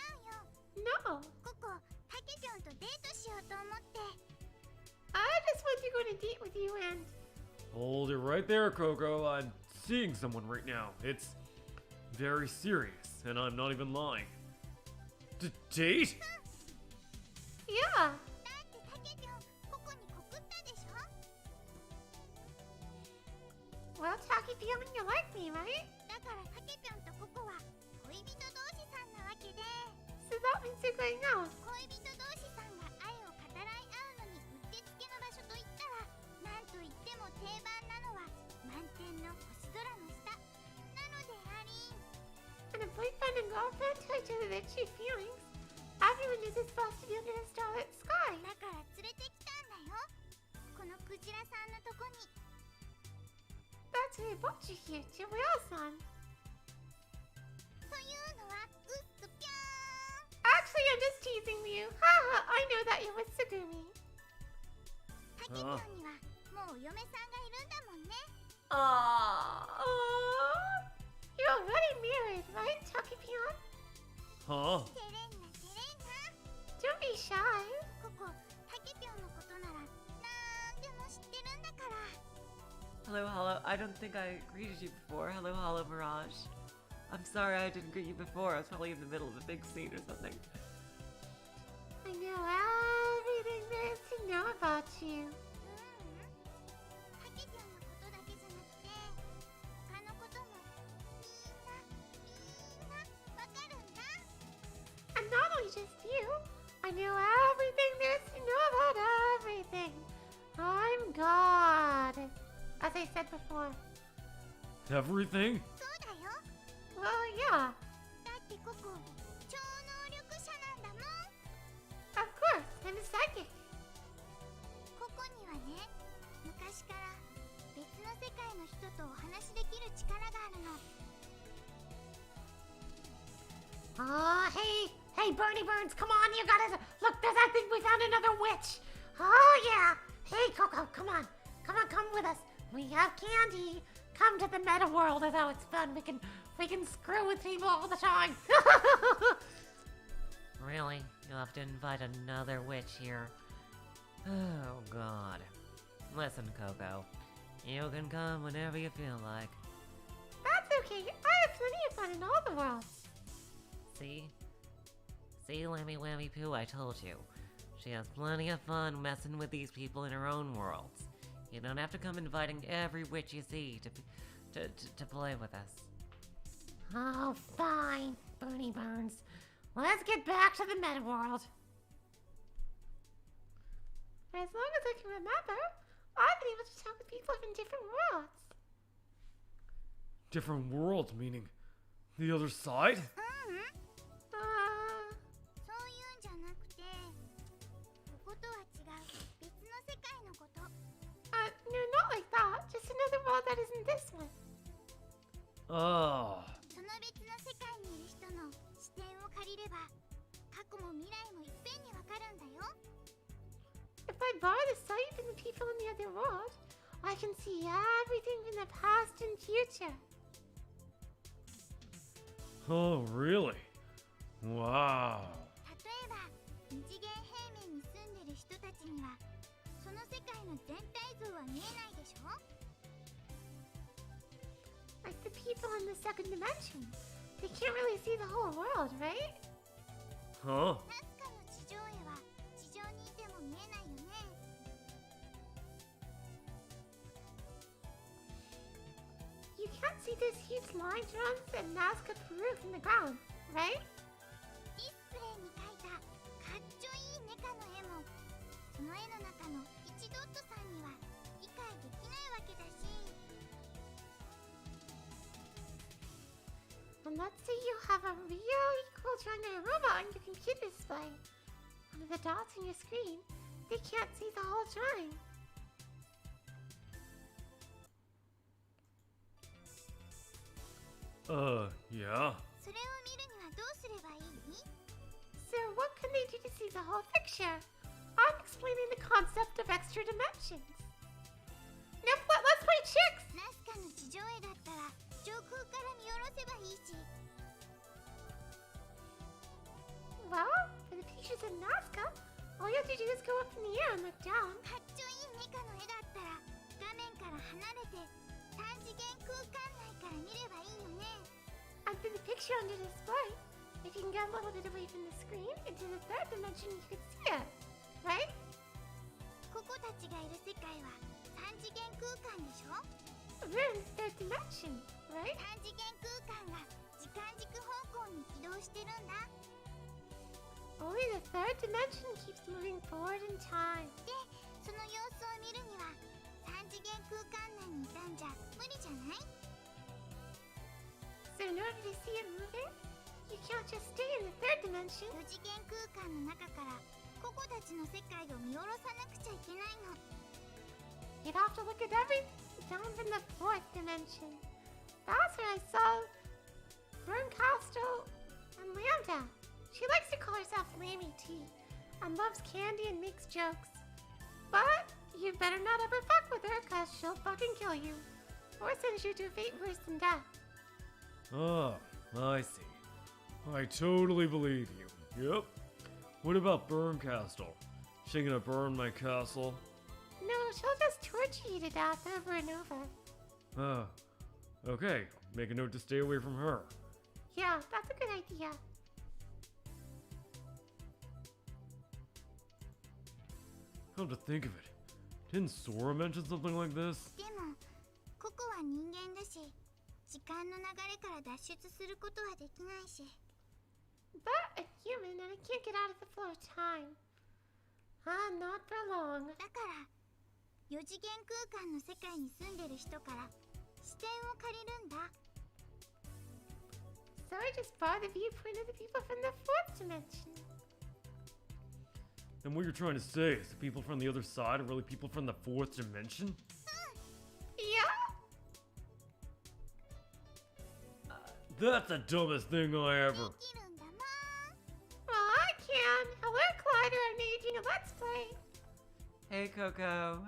No, ココタケちゃんとデートしようと思って I just want to go on a date with you and... Hold it right there, Coco. I'm seeing someone right now. It's very serious, and I'm not even lying. Date? Yeah! だってタケちゃんココに告ったでしょ Well, Taki feeling you like me, right? だからタケちゃんとココは恋人同士さんなわけで So that means you're going out. 恋人同士さんが愛を語らい合うのにうってつけの場所といったらなんといっても定番なのは満天の星空の下なのであり And a boyfriend and girlfriend tell each other their true feelings. Everyone is supposed to be under the starlit sky. だから連れてきたんだよこのクジラさんのとこに That's why I brought you here, to Wilson. というのはうっすぴょ Actually, I'm just teasing you. Haha, I know that you're with Tsugumi. ーんタケちゃんにはもうお嫁さんがいるんだもんね Aww. You're already married, right, Takeshi-san? Huh? 照れんな照れんな。 Don't be shy. ここタケピョンのことならなんでも知ってるんだから。 Hello, hello. I don't think I greeted you before. Hello, hello, Mirage. I'm sorry I didn't greet you before. I was probably in the middle of a big scene or something. I know everything there is to know about you. タケピョンのことだけじゃなくて他のこともみんなわかるんだ。 And not only just you. I know everything there is to know about everything. I'm God. As I said before. Everything? そうだよ。 Well, yeah. だってココ超能力者なんだもん。 Of course. I'm a psychic. ココにはね、昔から別の世界の人とお話しできる力があるの。 Oh, hey, Bernie Burns, come on, you gotta look. I think we found another witch. Oh yeah. Hey, Coco, come on, come with us. We have candy. Come to the meta world. I know it's fun. We can screw with people all the time. Really? You'll have to invite another witch here. Oh, God. Listen, Coco. You can come whenever you feel like. That's okay. I have plenty of fun in all the worlds. See? See, Lammy Whammy Poo, I told you. She has plenty of fun messing with these people in her own worlds. You don't have to come inviting every witch you see to play with us. Oh, fine, Bernie Burns. Let's get back to the meta world. For as long as I can remember, I've been able to talk with people from different worlds. Different worlds, meaning the other side? そういうんじゃなくて、こことは違う別の世界のこと。 No, not like that. Just another world that isn't this one. Oh. その別の世界にいる人の視点を借りれば、過去も未来もいっぺんにわかるんだよ。 If I borrow the sight from the people in the other world, I can see everything from the past and future. Oh, really? Wow. 例えば、二次元平面に住んでる人たちには、その世界の全体像は見えないでしょ？ Like the people in the second dimension. They can't really see the whole world, right? Huh? ナスカの地上絵は地上にいても見えないよね。 You can't see those huge line drawings that Nazca drew from the ground, right? ディスプレイに描いたかっちょいいメカの絵も、その絵の中の1ドットさんには理解できないわけだし。 And let's say you have a really cool drawing of a robot on your computer display. One of the dots on your screen, they can't see the whole drawing. Yeah. それを見るにはどうすればいい？ So what can they do to see the whole picture? I'm explaining the concept of extra dimensions. Now let's play chicks! ナスカの地上絵だったら上空から見下ろせばいいし。 Well, for the pictures of Nazca, all you have to do is go up in the air and look down. かっちょいいメカの絵だったら画面から離れて3次元空間内から見ればいいよね。 And for the picture on the display, if you can get a little bit away from the screen into the third dimension, you can see it, right? ココたちがいる世界は3次元空間でしょ？ We're in the third dimension, right? 3次元空間が時間軸方向に移動してるんだ。 Only the third dimension keeps moving forward in time. で、その様子を見るには3次元空間内にいたんじゃ無理じゃない？ So in order to see it moving, you can't just stay in the third dimension. 4次元空間の中からココたちの世界を見下ろさなくちゃいけないの。 You'd have to look at everything down from the fourth dimension. That's where I saw Berncastle and Lambda. She likes to call herself Lammy T and loves candy and makes jokes. But you better not ever fuck with her, cause she'll fucking kill you. or sends you to a fate worse than death. Ah, I see. I totally believe you. Yep. What about Burn Castle? She gonna burn my castle? No, she'll just torture you to death over and over. Ah, okay. Make a note to stay away from her. Yeah, that's a good idea. Come to think of it, didn't Sora mention something like this? でもココは人間だし、時間の流れから脱出することはできないし。 But a human and I can't get out of the flow of time. Not for long. だから4次元空間の世界に住んでる人から視点を借りるんだ。 So I just borrowed the viewpoint of the people from the fourth dimension. And what you're trying to say is the people from the other side are really people from the fourth dimension? Yeah? That's the dumbest thing I ever... できるんだもん。 Well, I can. Hello, Collider. I'm aging a Let's Play. Hey, Coco.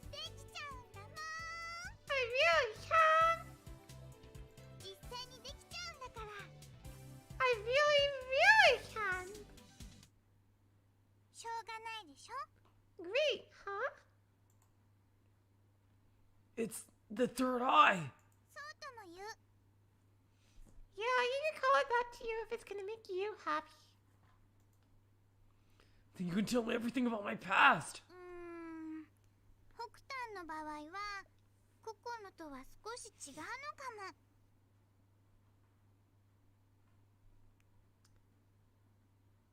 できちゃうんだもん。 I really can. 実際にできちゃうんだから。 I really can. しょうがないでしょ。 Great, huh? It's the third eye. そうとも言う。 Yeah, you can call it that to you if it's gonna make you happy. Then you can tell me everything about my past. 北端の場合はココのとは少し違うのかも。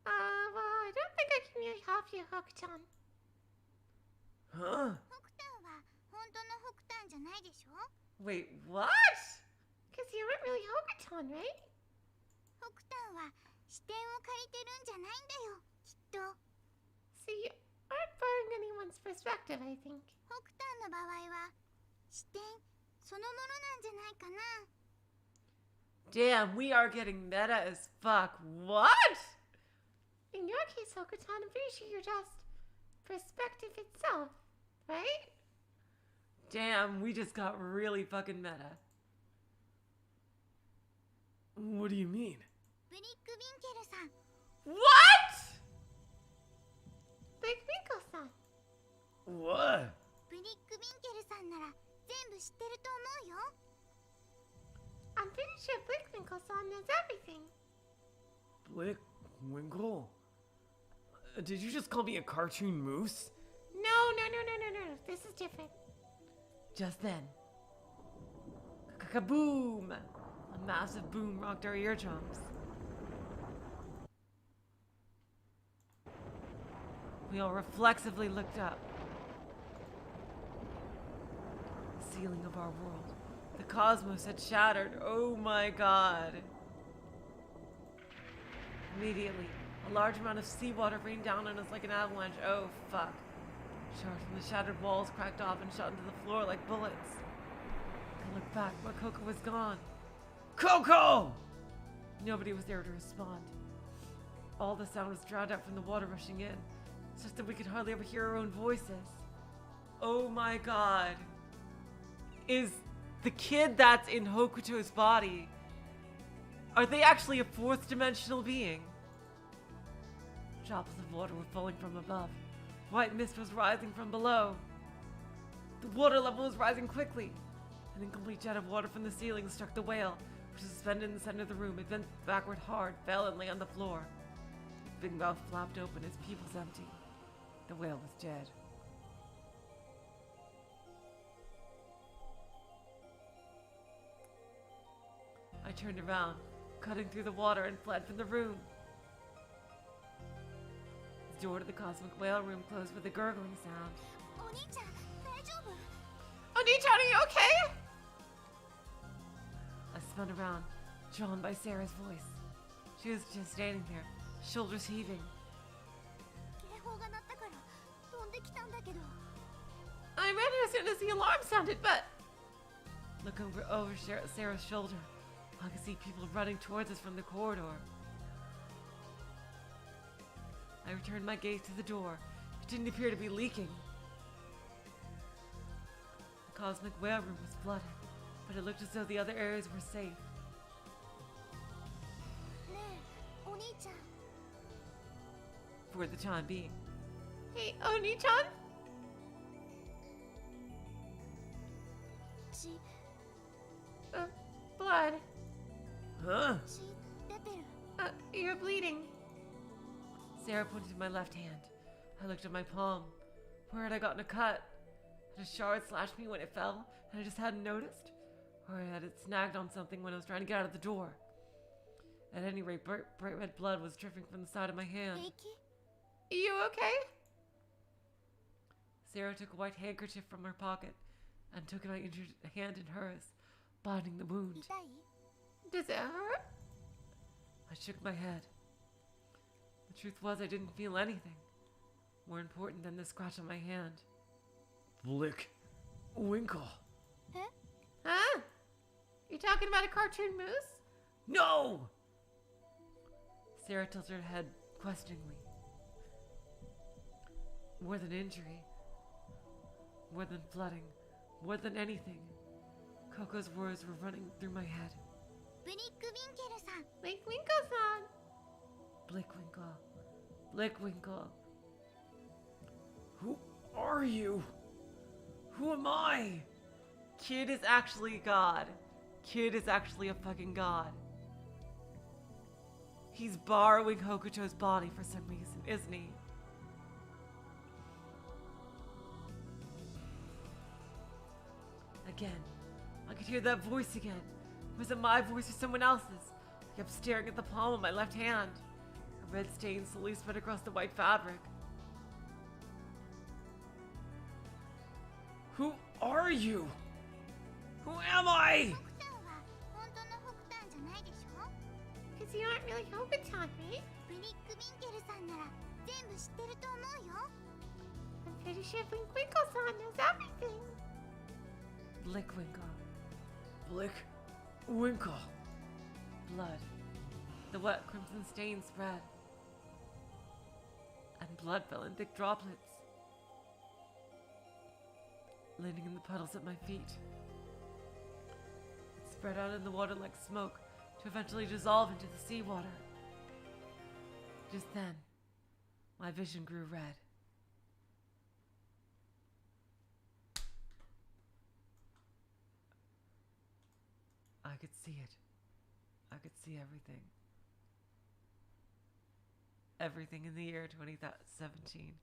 Well, I don't think I can really help you, Hokuto. Huh? 北端は本当の北端じゃないでしょ。 Wait, what? Because you aren't really Hokuto, right? 北端は視点を借りてるんじゃないんだよ、きっと。 So you aren't borrowing anyone's perspective, I think. 北端の場合は視点そのものなんじゃないかな。 Damn, we are getting meta as fuck. What? In your case, Hokuto, I'm pretty sure you're just perspective itself, right? Damn, we just got really fucking meta. What do you mean? ブリック・ヴィンケルさん。 What? Big Miko-san. What? ブリック・ヴィンケルさんなら全部知ってると思うよ。 I'm pretty sure Blickwinkle-san knows everything. Blick Winkle? Did you just call me a cartoon moose? No. This is different. Just then, kaboom! A massive boom rocked our eardrums. We all reflexively looked up. The ceiling of our world, the cosmos had shattered. Oh my god. Immediately, a large amount of seawater rained down on us like an avalanche. Oh fuck. Shards from the shattered walls cracked off and shot into the floor like bullets. I looked back, but Coco was gone. Coco! Nobody was there to respond. All the sound was drowned out from the water rushing in. It's just that we could hardly ever hear our own voices. Oh my god. Is the kid that's in Hokuto's body, are they actually a fourth dimensional being? Drops of water were falling from above. White mist was rising from below. The water level was rising quickly. An incomplete jet of water from the ceiling struck the whale, which was suspended in the center of the room. It bent backward hard, fell, and lay on the floor. Its big mouth flapped open, its pupils empty. The whale was dead. I turned around, cutting through the water, and fled from the room. The door to the cosmic whale room closed with a gurgling sound. お兄ちゃん、大丈夫？ Oni-chan, are you okay? I spun around, drawn by Sarah's voice. She was just standing there, shoulders heaving. 警報が鳴ったから飛んできたんだけど。 I ran as soon as the alarm sounded, but... Look over Sarah's shoulder. I could see people running towards us from the corridor. I returned my gaze to the door. It didn't appear to be leaking. The cosmic whale room was flooded, but it looked as though the other areas were safe. ねえお兄ちゃん For the time being. Hey, Oni-chan? 血 Blood. Huh? 血出てる You're bleeding. Sarah pointed to my left hand. I looked at my palm. Where had I gotten a cut? Had a shard slashed me when it fell, and I just hadn't noticed? Or had it snagged on something when I was trying to get out of the door? At any rate, bright red blood was dripping from the side of my hand. 平気 You okay? Sarah took a white handkerchief from her pocket and took my injured hand in hers, binding the wound. 痛い Does it hurt? I shook my head. The truth was I didn't feel anything. More important than the scratch on my hand. Blick. Winkle. え Huh? You talking about a cartoon moose? No! Sarah tilted her head questioningly. More than injury, more than flooding, more than anything, Coco's words were running through my head. ブリック・ウィンケルさん Blickwinkle-san! Blickwinkle. Blickwinkle. Who are you? Who am I? Kid is actually God. Kid is actually a fucking god. He's borrowing Hokuto's body for some reason, isn't he? Again. I could hear that voice again. Was it my voice or someone else's? I kept staring at the palm of my left hand. A red stain slowly spread across the white fabric. Who are you? Who am I? 北さんは本当の北端じゃないでしょ Because you aren't really Hokuton, right? ブリック・ウィンケルさんなら全部知ってると思うよ I'm pretty sure Blinkwinkle-san knows everything. Blickwinkle. Blick. Winkle. Blood. The wet crimson stain spread. And blood fell in thick droplets. Landing in the puddles at my feet. It spread out in the water like smoke to eventually dissolve into the seawater. Just then, my vision grew red. I could see it. I could see everything. Everything in the year 2017.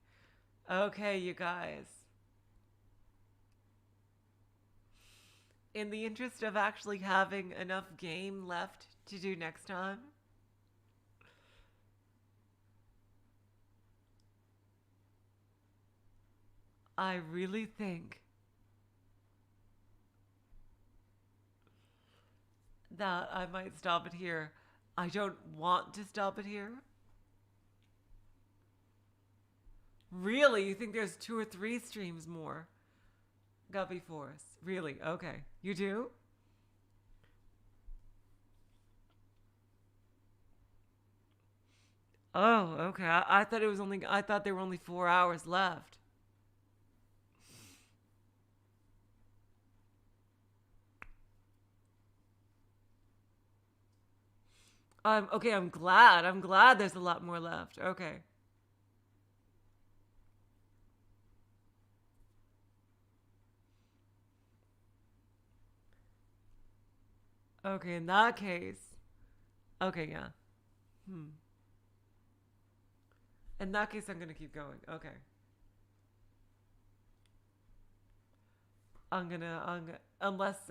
Okay, you guys. In the interest of actually having enough game left to do next time, I really think that I might stop it here. I don't want to stop it here. Really? You think there's 2 or 3 streams more? Guppy Force. Really? Okay. You do? Oh, okay. I thought it was only, I thought there were only 4 hours left. Okay, I'm glad. I'm glad there's a lot more left. Okay. Okay, in that case. Okay, yeah. In that case, I'm gonna keep going. Okay. Unless,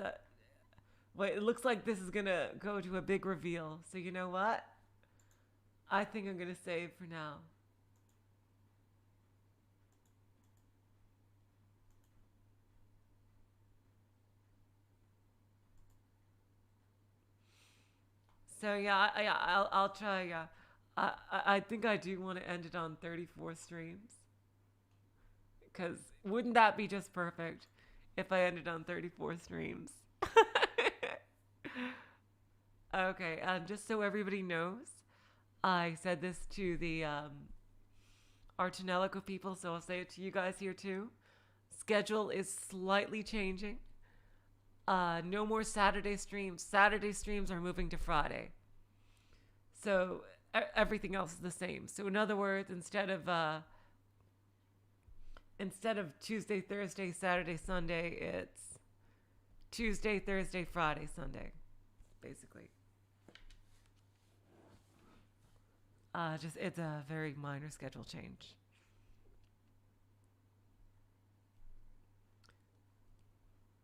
wait, it looks like this is gonna go to a big reveal. So you know what? I think I'm gonna save for now. So yeah, I'll try. Yeah, I think I do want to end it on 34 streams. Cause wouldn't that be just perfect if I ended on 34 streams? Okay, just so everybody knows, I said this to the our Tonelico people, so I'll say it to you guys here too. Schedule is slightly changing. No more Saturday streams. Saturday streams are moving to Friday. So everything else is the same. So in other words, instead of Tuesday, Thursday, Saturday, Sunday, it's Tuesday, Thursday, Friday, Sunday, basically. It's a very minor schedule change.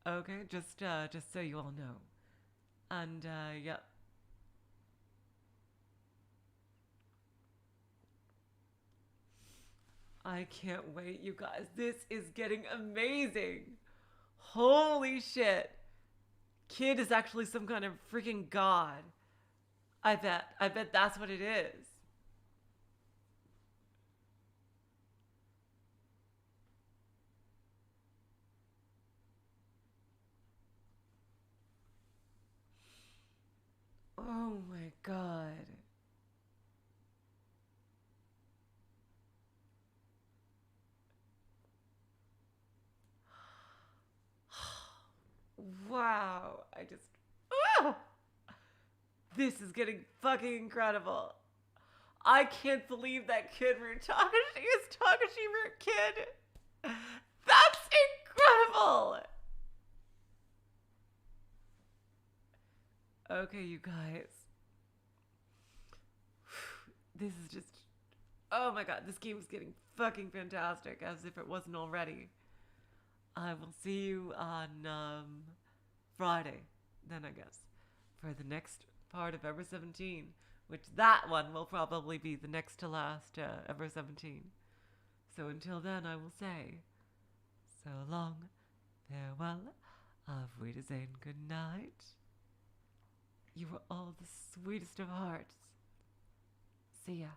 Okay, just so you all know. And yep. I can't wait, you guys. This is getting amazing. Holy shit. Kid is actually some kind of freaking god. I bet that's what it is. Oh my god. Wow. This is getting fucking incredible. I can't believe that Kid Takashi is Takashi Kid. That's incredible. Okay, you guys. This is just... Oh my god, this game is getting fucking fantastic, as if it wasn't already. I will see you on Friday, then I guess, for the next part of Ever17, which that one will probably be the next to last Ever17. So until then, I will say, so long, farewell, auf Wiedersehen, good night. You are all the sweetest of hearts. See ya.